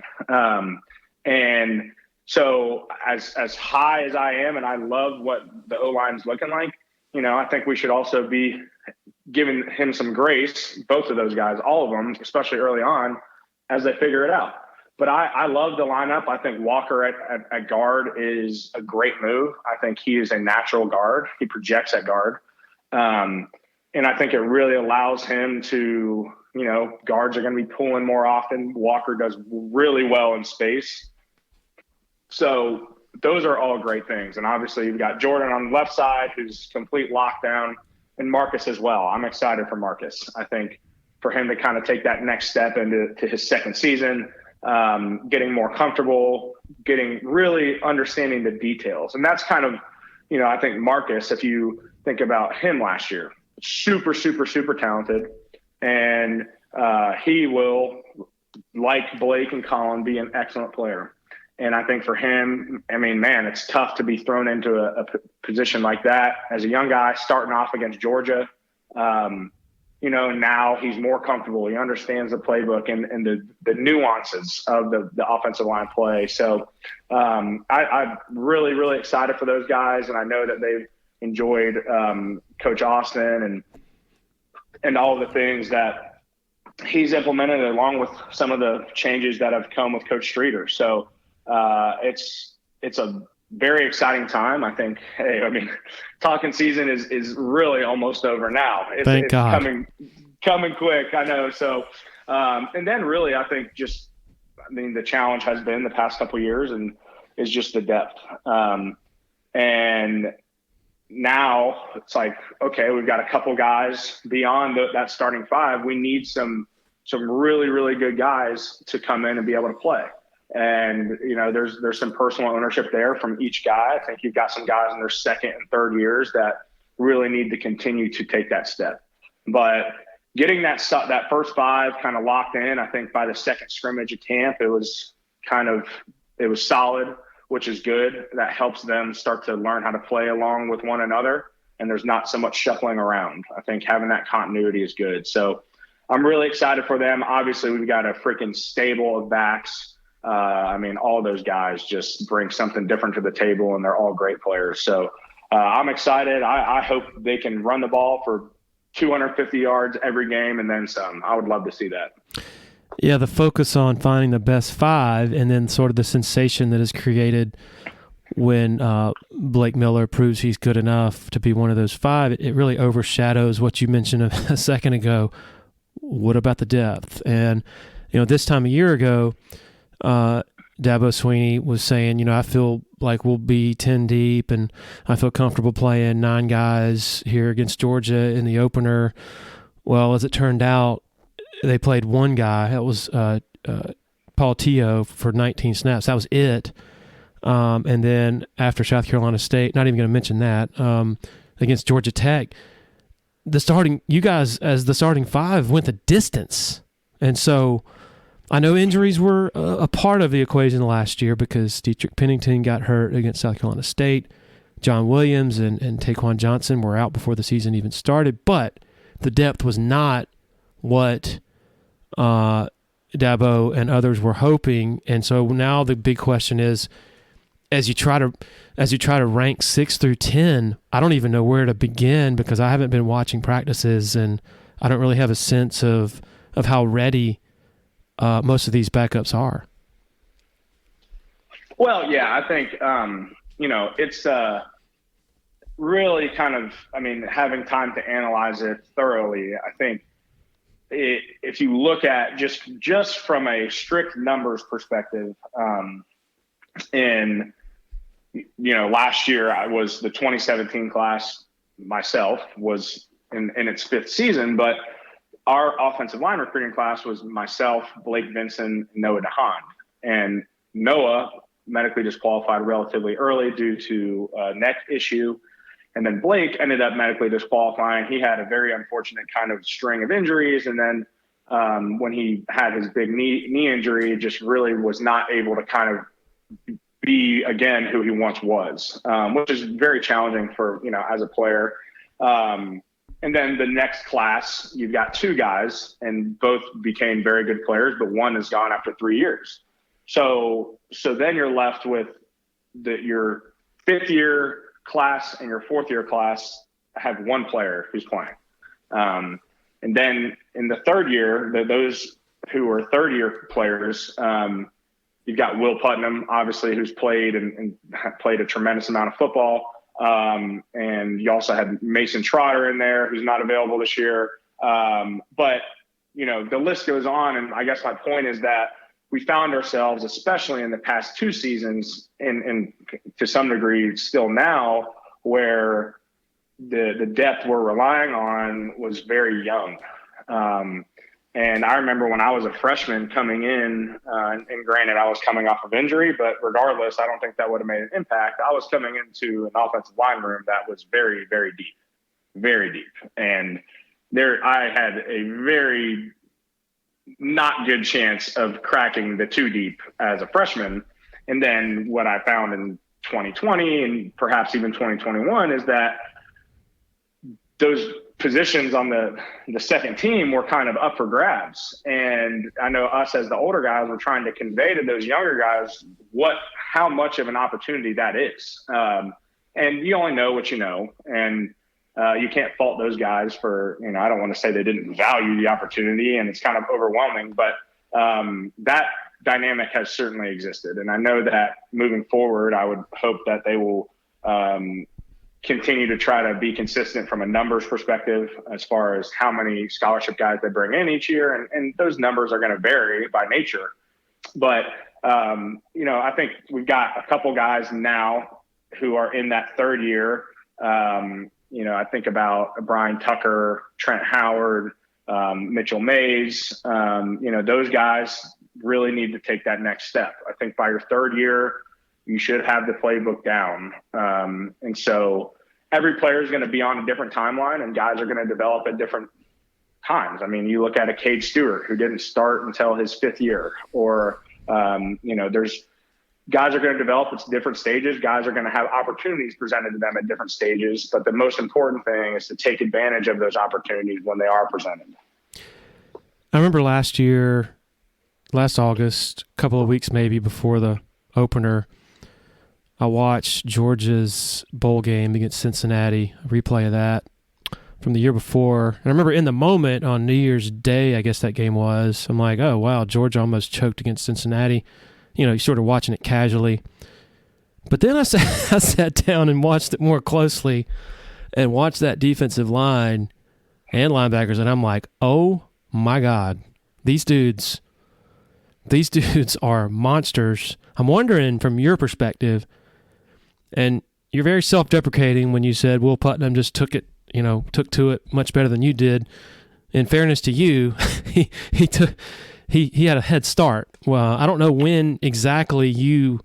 And so as high as I am, and I love what the O-line is looking like, you know, I think we should also be giving him some grace, both of those guys, all of them, especially early on, as they figure it out. But I love the lineup. I think Walker at guard is a great move. I think he is a natural guard. He projects at guard. And I think it really allows him to, you know, guards are going to be pulling more often. Walker does really well in space. So those are all great things. And obviously you've got Jordan on the left side, who's complete lockdown, and Marcus as well. I'm excited for Marcus. I think for him to kind of take that next step into his second season, getting more comfortable, getting really understanding the details. And that's kind of, you know, I think Marcus, if you think about him last year, super, super, super talented. And he will, like Blake and Colin, be an excellent player. And I think for him, I mean, man, it's tough to be thrown into a position like that as a young guy starting off against Georgia. You know, now he's more comfortable. He understands the playbook and the nuances of the offensive line play. So I'm really, really excited for those guys. And I know that they've enjoyed Coach Austin and all the things that he's implemented, along with some of the changes that have come with Coach Streeter. So it's a very exciting time. I think, hey, I mean, talking season is really almost over now. Thank God. Coming quick, I know. So, and then really, I think the challenge has been the past couple of years and is just the depth. And now it's like, okay, we've got a couple guys beyond that starting five. We need some really, really good guys to come in and be able to play. And, you know, there's some personal ownership there from each guy. I think you've got some guys in their second and third years that really need to continue to take that step. But getting that first five kind of locked in, I think by the second scrimmage at camp, it was solid, which is good. That helps them start to learn how to play along with one another. And there's not so much shuffling around. I think having that continuity is good. So I'm really excited for them. Obviously, we've got a freaking stable of backs. I mean, all those guys just bring something different to the table, and they're all great players. So I'm excited. I hope they can run the ball for 250 yards every game and then some. I would love to see that. Yeah, the focus on finding the best five and then sort of the sensation that is created when Blake Miller proves he's good enough to be one of those five, it really overshadows what you mentioned a second ago. What about the depth? And, you know, this time a year ago, Dabo Sweeney was saying, you know, I feel like we'll be 10 deep and I feel comfortable playing 9 guys here against Georgia in the opener. Well, as it turned out, they played one guy. That was Paul Teo for 19 snaps. That was it. And then after South Carolina State, not even going to mention that, against Georgia Tech, you guys as the starting five went the distance. And so I know injuries were a part of the equation last year because Dietrich Pennington got hurt against South Carolina State. John Williams and Taquan Johnson were out before the season even started, but the depth was not what Dabo and others were hoping. And so now the big question is, as you try to rank 6 through 10, I don't even know where to begin because I haven't been watching practices and I don't really have a sense of how ready most of these backups are. Well, yeah, I think, it's really kind of, having time to analyze it thoroughly, I think if you look at just from a strict numbers perspective, last year I was the 2017 class myself was in its fifth season, but our offensive line recruiting class was myself, Blake Vinson, Noah DeHaan. And Noah medically disqualified relatively early due to a neck issue. And then Blake ended up medically disqualifying. He had a very unfortunate kind of string of injuries. And then when he had his big knee injury, just really was not able to kind of be, again, who he once was, which is very challenging for, as a player. And then the next class, you've got two guys, and both became very good players, but one is gone after 3 years. So then you're left with your fifth-year class and your fourth-year class have one player who's playing. And then in the third year, those who are third-year players, you've got Will Putnam, obviously, who's played and played a tremendous amount of football. And you also had Mason Trotter in there, who's not available this year. But, the list goes on. And I guess my point is that we found ourselves, especially in the past two seasons, and to some degree still now, where the depth we're relying on was very young. And I remember when I was a freshman coming in, and granted, I was coming off of injury, but regardless, I don't think that would have made an impact. I was coming into an offensive line room that was very, very deep, very deep. And I had a very not good chance of cracking the two deep as a freshman. And then what I found in 2020 and perhaps even 2021 is that those positions on the second team were kind of up for grabs. And I know us as the older guys were trying to convey to those younger guys how much of an opportunity that is. And you only know what you know. And you can't fault those guys for, I don't want to say they didn't value the opportunity, and it's kind of overwhelming, but that dynamic has certainly existed. And I know that moving forward, I would hope that they will continue to try to be consistent from a numbers perspective as far as how many scholarship guys they bring in each year. And those numbers are going to vary by nature. But, I think we've got a couple guys now who are in that third year. I think about Brian Tucker, Trent Howard, Mitchell Mays. Those guys really need to take that next step. I think by your third year, you should have the playbook down. And so every player is going to be on a different timeline, and guys are going to develop at different times. You look at a Cade Stewart who didn't start until his fifth year, or, there's guys are going to develop at different stages. Guys are going to have opportunities presented to them at different stages. But the most important thing is to take advantage of those opportunities when they are presented. I remember last August, a couple of weeks maybe before the opener, I watched Georgia's bowl game against Cincinnati, a replay of that from the year before. And I remember in the moment on New Year's Day, I guess that game was, I'm like, oh, wow, Georgia almost choked against Cincinnati. You're sort of watching it casually. But then I sat down and watched it more closely and watched that defensive line and linebackers, and I'm like, oh, my God, these dudes are monsters. I'm wondering from your perspective, and you're very self-deprecating when you said Will Putnam just took to it much better than you did. In fairness to you, he had a head start. Well, I don't know when exactly you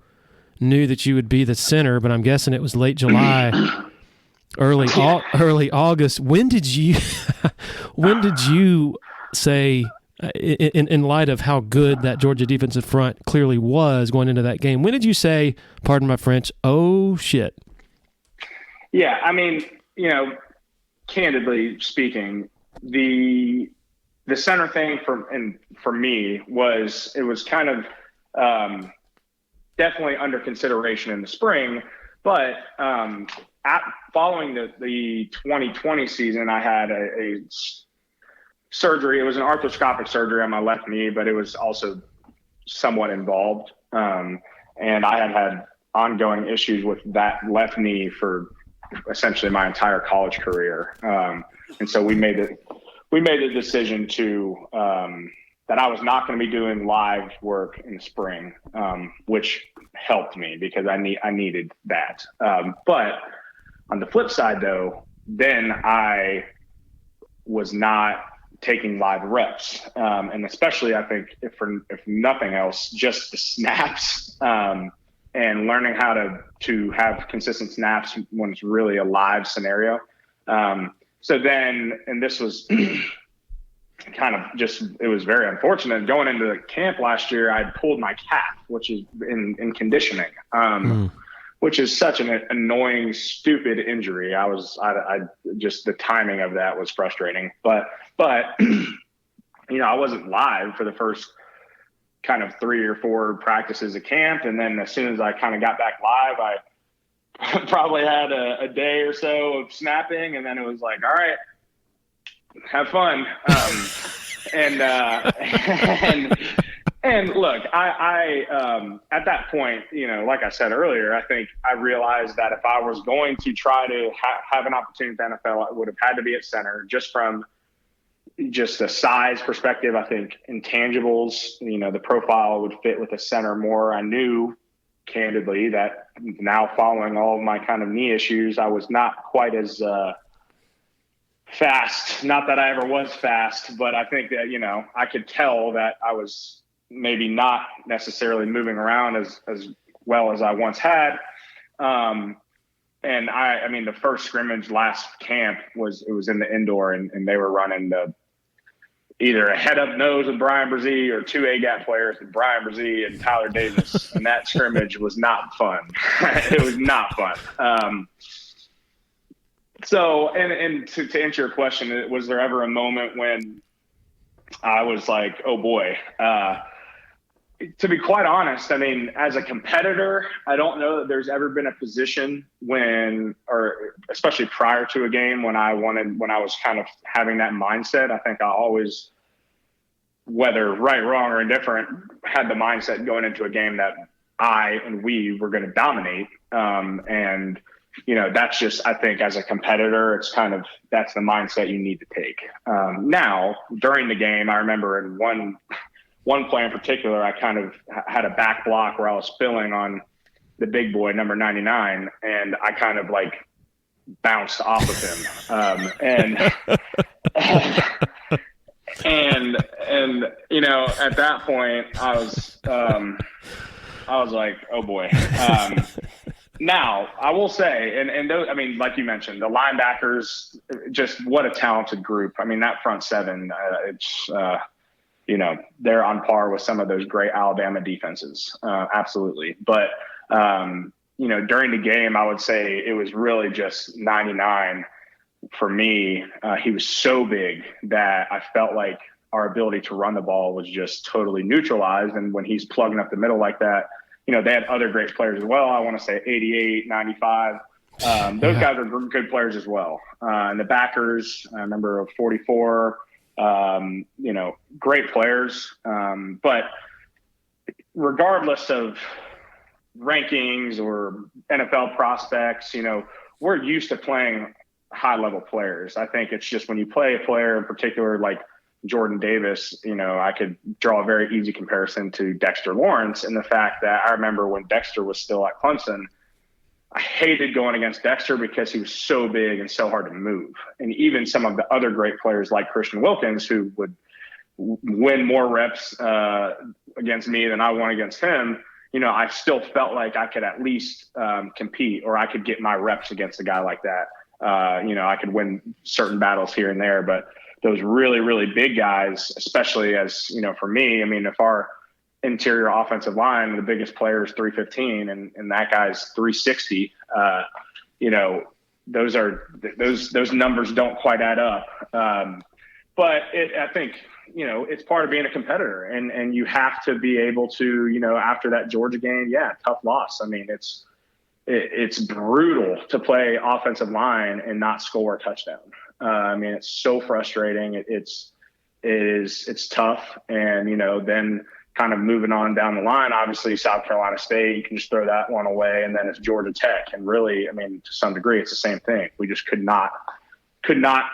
knew that you would be the center, but I'm guessing it was late July, early August. When did you say, in light of how good that Georgia defensive front clearly was going into that game, when did you say, pardon my French, oh shit? Yeah, candidly speaking, the center thing for me was kind of definitely under consideration in the spring, but following the 2020 season, I had a surgery. It was an arthroscopic surgery on my left knee, but it was also somewhat involved. And I had ongoing issues with that left knee for essentially my entire college career. And so we made the decision to, that I was not going to be doing live work in the spring, which helped me because I needed that. But on the flip side though, then I was not taking live reps. And especially I think if nothing else, just the snaps, and learning how to have consistent snaps when it's really a live scenario. So then, and this was kind of just, it was very unfortunate. Going into the camp last year, I pulled my calf, which is in conditioning, which is such an annoying, stupid injury. I just, the timing of that was frustrating, but I wasn't live for the first kind of 3 or 4 practices at camp. And then as soon as I kind of got back live, I probably had a day or so of snapping, and then it was like, all right, have fun. And look, I at that point, like I said earlier, I think I realized that if I was going to try to have an opportunity at the NFL, it would have had to be at center, just from just a size perspective. I think intangibles, the profile would fit with a center more. I knew candidly that now, following all of my kind of knee issues, I was not quite as fast. Not that I ever was fast, but I think that, I could tell that I was maybe not necessarily moving around as well as I once had. And I mean, the first scrimmage last camp was in the indoor, and they were running either a head-up nose with Brian Brzee or 2 A-gap players with Brian Brzee and Tyler Davis. And that scrimmage was not fun. It was not fun. So, and to answer your question, was there ever a moment when I was like, oh boy? To be quite honest, I mean, as a competitor, I don't know that there's ever been a position or especially prior to a game, when I was kind of having that mindset. I think I always, whether right, wrong, or indifferent, had the mindset going into a game that we were going to dominate. And, that's just, I think as a competitor, it's kind of, that's the mindset you need to take. Now, during the game, I remember in one play in particular, I kind of had a back block where I was filling on the big boy, number 99, and I kind of like bounced off of him. And at that point I was like, oh boy. Now I will say, and those, I mean, like you mentioned, the linebackers, just what a talented group. I mean, that front seven, it's, they're on par with some of those great Alabama defenses. Absolutely. But, during the game, I would say it was really just 99 for me. He was so big that I felt like our ability to run the ball was just totally neutralized. And when he's plugging up the middle like that, they had other great players as well. I want to say 88, 95. Those guys are good players as well. And the backers, I remember 44, great players. But regardless of rankings or NFL prospects, we're used to playing high level players. I think it's just when you play a player in particular, like Jordan Davis, I could draw a very easy comparison to Dexter Lawrence, and the fact that I remember when Dexter was still at Clemson, I hated going against Dexter because he was so big and so hard to move. And even some of the other great players like Christian Wilkins, who would win more reps against me than I won against him, I still felt like I could at least compete, or I could get my reps against a guy like that. I could win certain battles here and there, but those really, really big guys, especially as, for me, I mean, if our interior offensive line, the biggest player is 315 and that guy's 360, those numbers don't quite add up. But I think, it's part of being a competitor, and you have to be able to, after that Georgia game, tough loss. I mean, it's brutal to play offensive line and not score a touchdown. I mean, it's so frustrating. It's it's tough. And, then kind of moving on down the line, obviously South Carolina State, you can just throw that one away. And then it's Georgia Tech. And really, to some degree, it's the same thing. We just could not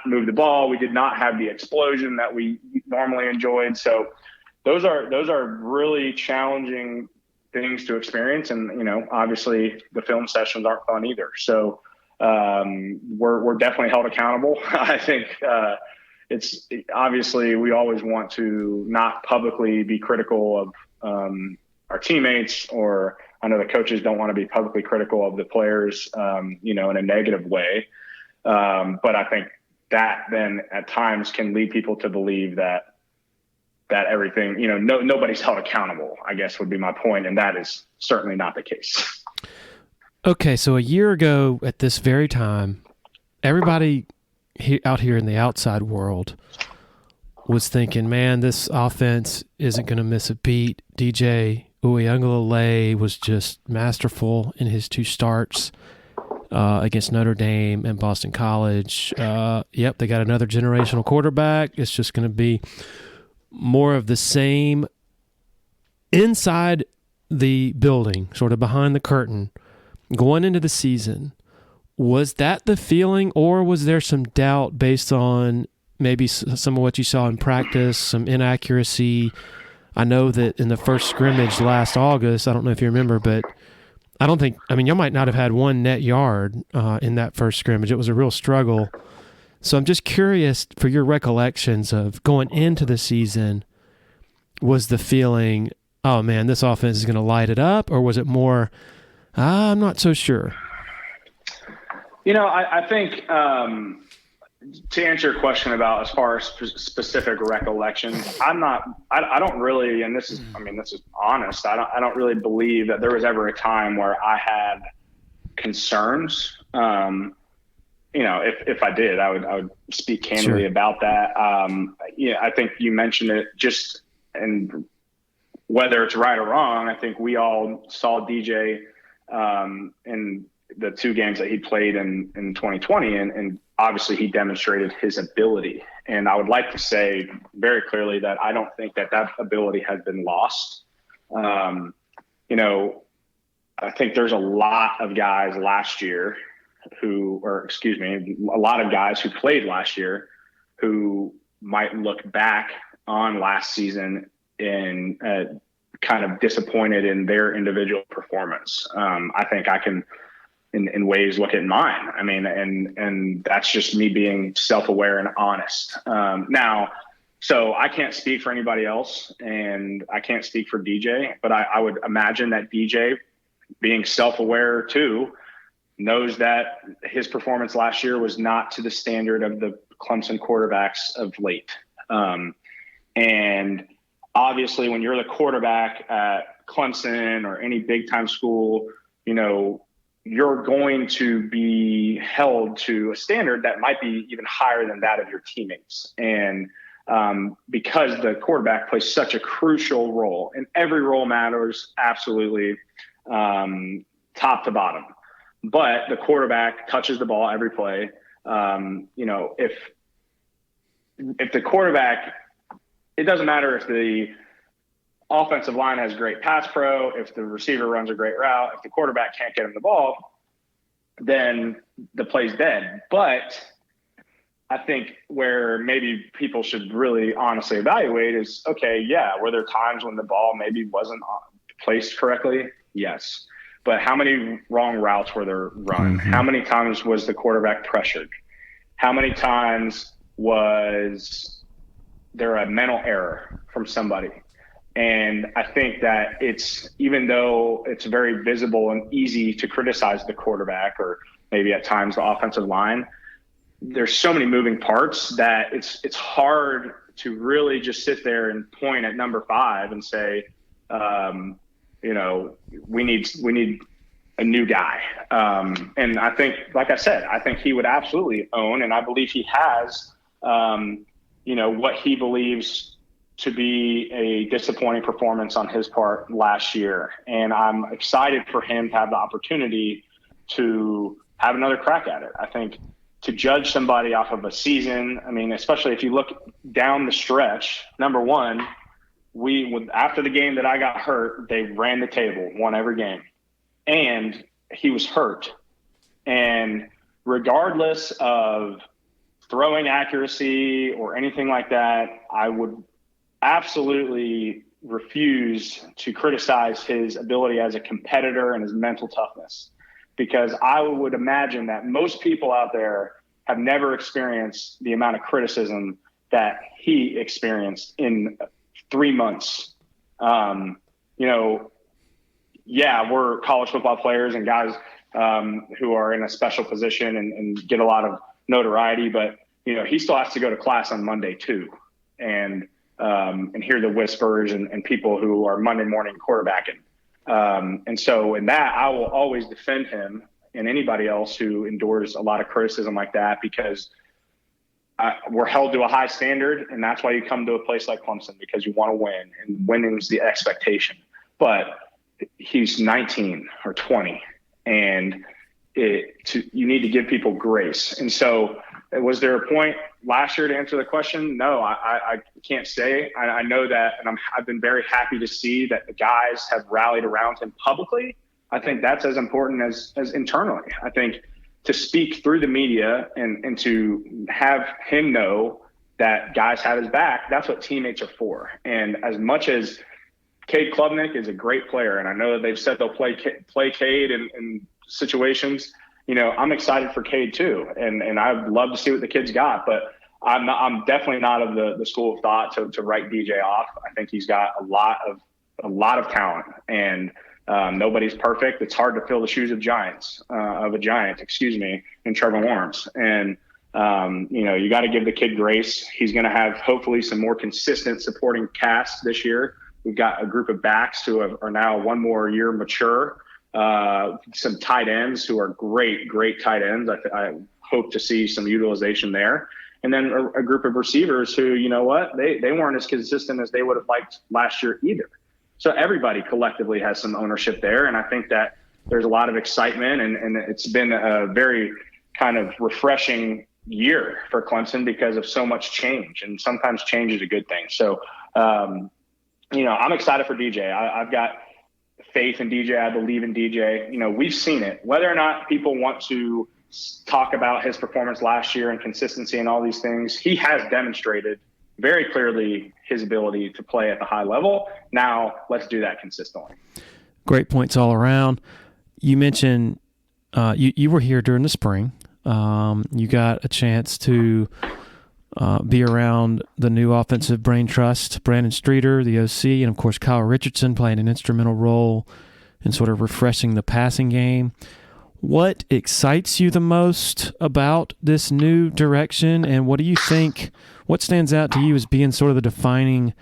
move the ball. We did not have the explosion that we normally enjoyed. So those are really challenging things to experience. And, obviously the film sessions aren't fun either. So we're definitely held accountable. I think it's obviously we always want to not publicly be critical of our teammates, or I know the coaches don't want to be publicly critical of the players, in a negative way. But I think that then at times can lead people to believe that everything, nobody's held accountable, I guess would be my point. And that is certainly not the case. Okay. So a year ago at this very time, everybody out here in the outside world was thinking, man, this offense isn't going to miss a beat. DJ Uiagalelei was just masterful in his 2 starts against Notre Dame and Boston College. Yep, they got another generational quarterback. It's just going to be more of the same inside the building, sort of behind the curtain, going into the season. Was that the feeling, or was there some doubt based on maybe some of what you saw in practice, some inaccuracy? I know that in the first scrimmage last August, I don't know if you remember, but you might not have had 1 net yard in that first scrimmage. It was a real struggle. So I'm just curious for your recollections of going into the season. Was the feeling, oh man, this offense is going to light it up, or was it more, I'm not so sure? I think to answer your question about as far as specific recollections, I don't really, and this is honest. I don't really believe that there was ever a time where I had concerns. If I did, I would speak candidly about that. I think you mentioned it just, and whether it's right or wrong, I think we all saw DJ in the 2 games that he played in 2020, and obviously he demonstrated his ability. And I would like to say very clearly that I don't think that ability has been lost. I think there's a lot of guys a lot of guys who played last year who might look back on last season and kind of disappointed in their individual performance. I think I can, in ways, look at mine. And that's just me being self-aware and honest. So I can't speak for anybody else, and I can't speak for DJ, but I would imagine that DJ, being self-aware too, knows that his performance last year was not to the standard of the Clemson quarterbacks of late. And obviously when you're the quarterback at Clemson or any big time school, you're going to be held to a standard that might be even higher than that of your teammates. And because the quarterback plays such a crucial role, and every role matters absolutely, top to bottom. But the quarterback touches the ball every play. If the quarterback, it doesn't matter if the offensive line has great pass pro, if the receiver runs a great route, if the quarterback can't get him the ball, then the play's dead. But I think where maybe people should really honestly evaluate is, okay, yeah, were there times when the ball maybe wasn't placed correctly? Yes. But how many wrong routes were there run? Mm-hmm. How many times was the quarterback pressured? How many times was there a mental error from somebody? And I think that even though it's very visible and easy to criticize the quarterback or maybe at times the offensive line, there's so many moving parts that it's hard to really just sit there and point at number 5 and say, we need a new guy. And I think, like I said, I think he would absolutely own, and I believe he has, what he believes to be a disappointing performance on his part last year. And I'm excited for him to have the opportunity to have another crack at it. I think to judge somebody off of a season, I mean, especially if you look down the stretch, number one, after the game that I got hurt, they ran the table, won every game. And he was hurt. And regardless of throwing accuracy or anything like that, I would absolutely refuse to criticize his ability as a competitor and his mental toughness, because I would imagine that most people out there have never experienced the amount of criticism that he experienced in 3 months. We're college football players and guys who are in a special position and get a lot of notoriety, but he still has to go to class on Monday too, and hear the whispers and people who are Monday morning quarterbacking. And so in that, I will always defend him and anybody else who endures a lot of criticism like that, because we're held to a high standard, and that's why you come to a place like Clemson, because you want to win, and winning is the expectation. But he's 19 or 20, and you need to give people grace. And so was there a point last year to answer the question? No, I can't say. I know that, and I've been very happy to see that the guys have rallied around him publicly. I think that's as important as internally. I think to speak through the media and to have him know that guys have his back, that's what teammates are for. And as much as Cade Klubnik is a great player, and I know that they've said they'll play Cade in situations, I'm excited for Cade too. And I'd love to see what the kid's got, but I'm definitely not of the school of thought to write DJ off. I think he's got a lot of talent, and nobody's perfect. It's hard to fill the shoes of a giant, in Trevor Lawrence. And, you got to give the kid grace. He's going to have hopefully some more consistent supporting cast this year. We've got a group of backs who are now one more year mature. Some tight ends who are great tight ends. I hope to see some utilization there. And then a group of receivers who, they weren't as consistent as they would have liked last year either. So everybody collectively has some ownership there. And I think that there's a lot of excitement, and it's been a very kind of refreshing year for Clemson because of so much change, and sometimes change is a good thing. So, I'm excited for DJ. I've got faith in DJ. I believe in DJ. We've seen it. Whether or not people want to talk about his performance last year and consistency and all these things, he has demonstrated very clearly his ability to play at the high level. Now let's do that consistently. Great points all around. You mentioned you were here during the spring. You got a chance to be around the new offensive brain trust, Brandon Streeter, the OC, and of course Kyle Richardson playing an instrumental role in sort of refreshing the passing game. What excites you the most about this new direction, and what do you think, what stands out to you as being sort of the defining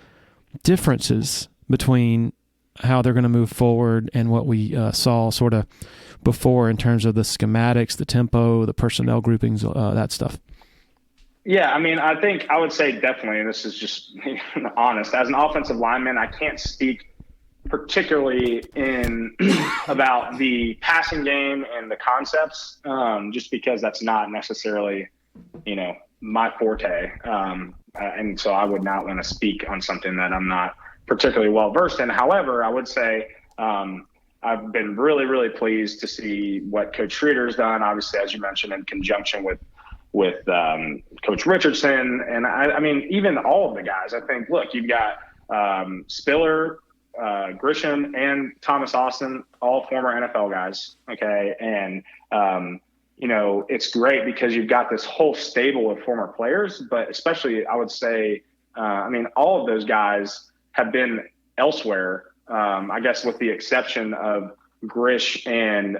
differences between how they're going to move forward and what we saw sort of before in terms of the schematics, the tempo, the personnel groupings, that stuff? Yeah, I think I would say definitely, and this is just honest, as an offensive lineman, I can't speak particularly about the passing game and the concepts, just because that's not necessarily, my forte. And so I would not want to speak on something that I'm not particularly well versed in. However, I would say I've been really, really pleased to see what Coach Streeter's done, obviously, as you mentioned, in conjunction with Coach Richardson. And I mean, even all of the guys, I think, look, you've got Spiller, Grisham, and Thomas Austin, all former NFL guys. Okay. And, it's great because you've got this whole stable of former players, but especially I would say, all of those guys have been elsewhere, I guess, with the exception of Grish and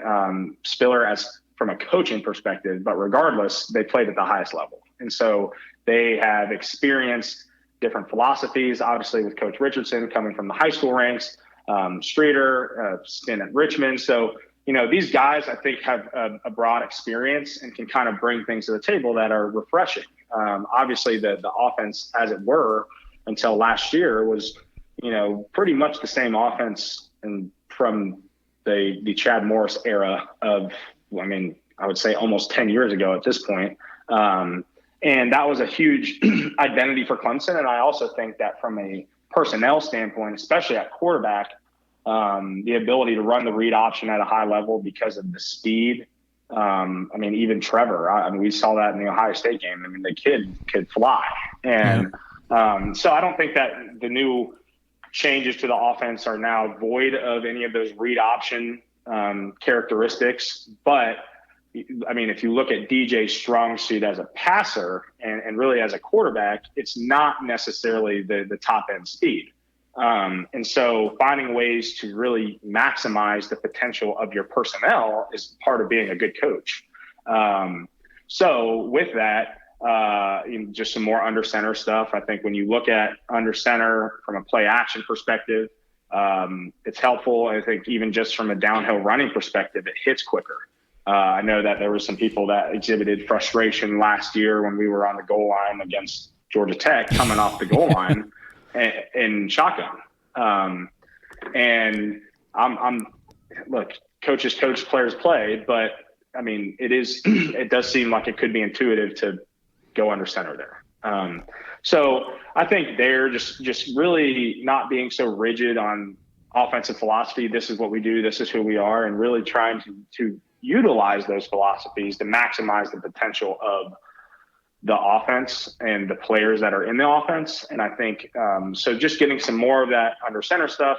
Spiller as from a coaching perspective, but regardless, they played at the highest level. And so they have experienced different philosophies, obviously with Coach Richardson coming from the high school ranks, Streeter, stint at Richmond. So, these guys, I think, have a broad experience and can kind of bring things to the table that are refreshing. Obviously, the offense, as it were, until last year was, pretty much the same offense and from the Chad Morris era of, I would say almost 10 years ago at this point. And that was a huge identity for Clemson. And I also think that from a personnel standpoint, especially at quarterback, the ability to run the read option at a high level because of the speed. Even Trevor, we saw that in the Ohio State game. The kid could fly. And so I don't think that the new changes to the offense are now void of any of those read option characteristics. But, if you look at DJ's strong suit as a passer and really as a quarterback, it's not necessarily the top end speed. And so finding ways to really maximize the potential of your personnel is part of being a good coach. So with that, just some more under center stuff. I think when you look at under center from a play action perspective, it's helpful. I think even just from a downhill running perspective, it hits quicker. I know that there were some people that exhibited frustration last year when we were on the goal line against Georgia Tech, coming off the goal line in shotgun. And look, coaches coach, players play, but it does seem like it could be intuitive to go under center there. So I think they're just really not being so rigid on offensive philosophy. This is what we do. This is who we are, and really trying to utilize those philosophies to maximize the potential of the offense and the players that are in the offense. And I think, so just getting some more of that under center stuff.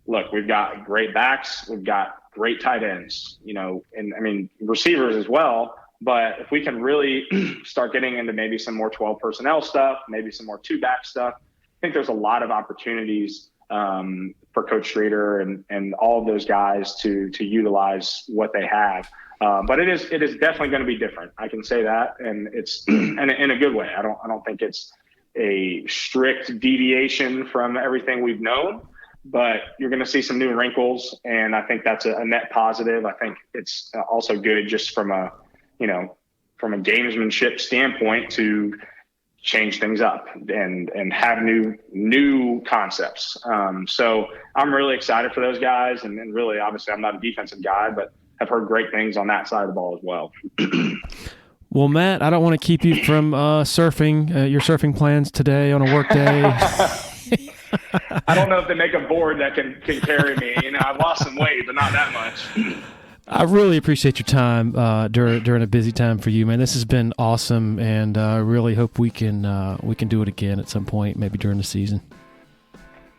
Look, we've got great backs. We've got great tight ends, and receivers as well. But if we can really start getting into maybe some more 12 personnel stuff, maybe some more 2-back stuff, I think there's a lot of opportunities for Coach Streeter and all of those guys to utilize what they have. But it is definitely going to be different. I can say that, and it's in a good way. I don't think it's a strict deviation from everything we've known, but you're going to see some new wrinkles, and I think that's a net positive. I think it's also good just from a gamesmanship standpoint to change things up and have new concepts. So I'm really excited for those guys, and really, obviously, I'm not a defensive guy, but I've heard great things on that side of the ball as well. Well, Matt, I don't want to keep you from surfing, your surfing plans today on a work day. I don't know if they make a board that can carry me. I've lost some weight, but not that much. I really appreciate your time during a busy time for you, man. This has been awesome, and I really hope we can do it again at some point, maybe during the season.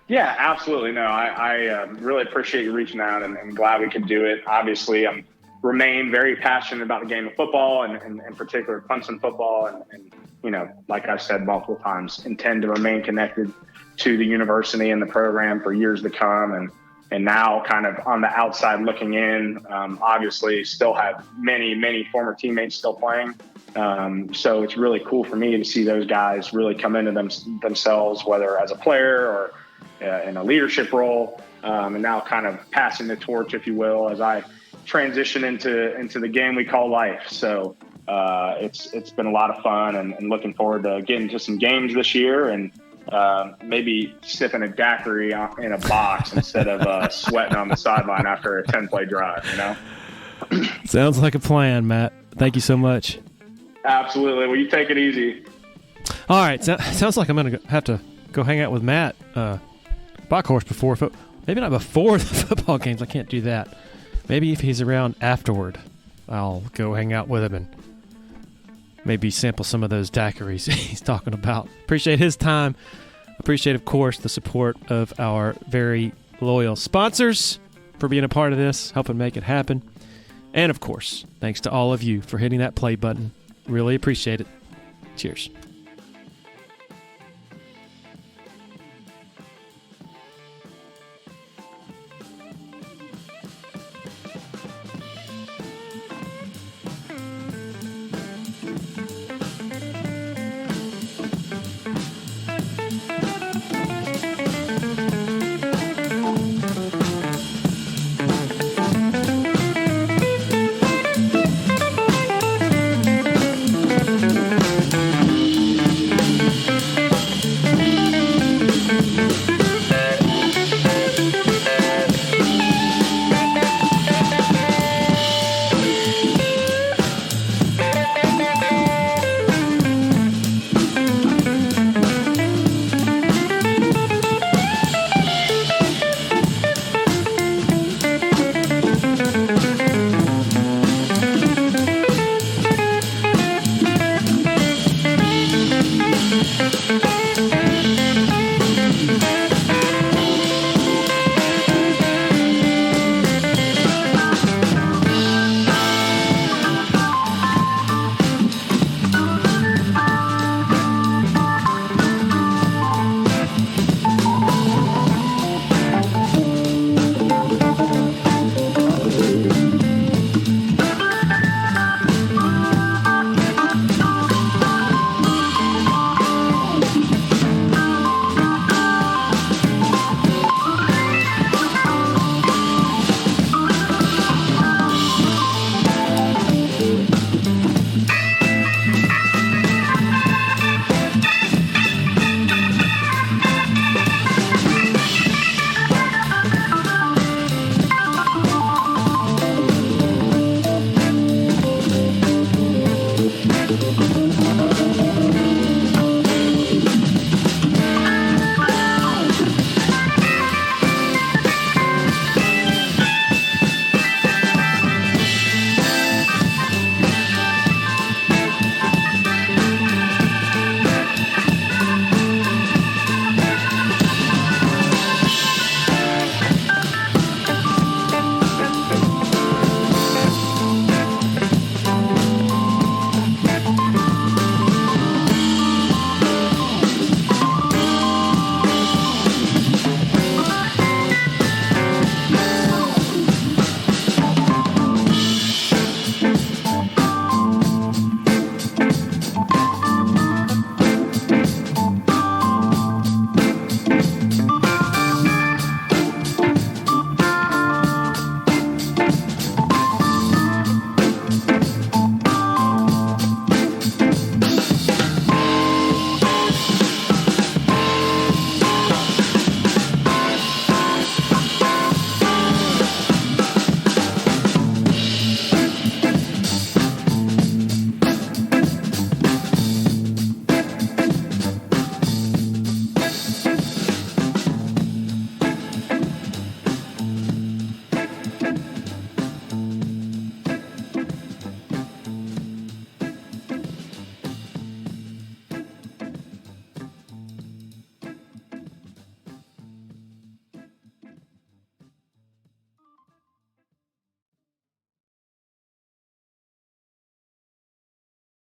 Yeah, absolutely. No, I really appreciate you reaching out, and glad we could do it. Obviously, I'm remain very passionate about the game of football, and in particular Clemson football, and like I've said multiple times, intend to remain connected to the university and the program for years to come. And now kind of on the outside looking in, obviously still have many former teammates still playing. So it's really cool for me to see those guys really come into themselves, whether as a player or in a leadership role, and now kind of passing the torch, if you will, as I transition into the game we call life. So it's been a lot of fun, and looking forward to getting to some games this year, and maybe sipping a daiquiri in a box instead of sweating on the sideline after a 10-play drive, Sounds like a plan, Matt. Thank you so much. Absolutely. Well, you take it easy. All right. Sounds like I'm going to have to go hang out with Matt Bockhorst maybe not before the football games. I can't do that. Maybe if he's around afterward, I'll go hang out with him and maybe sample some of those daiquiris he's talking about. Appreciate his time. Appreciate, of course, the support of our very loyal sponsors for being a part of this, helping make it happen. And, of course, thanks to all of you for hitting that play button. Really appreciate it. Cheers.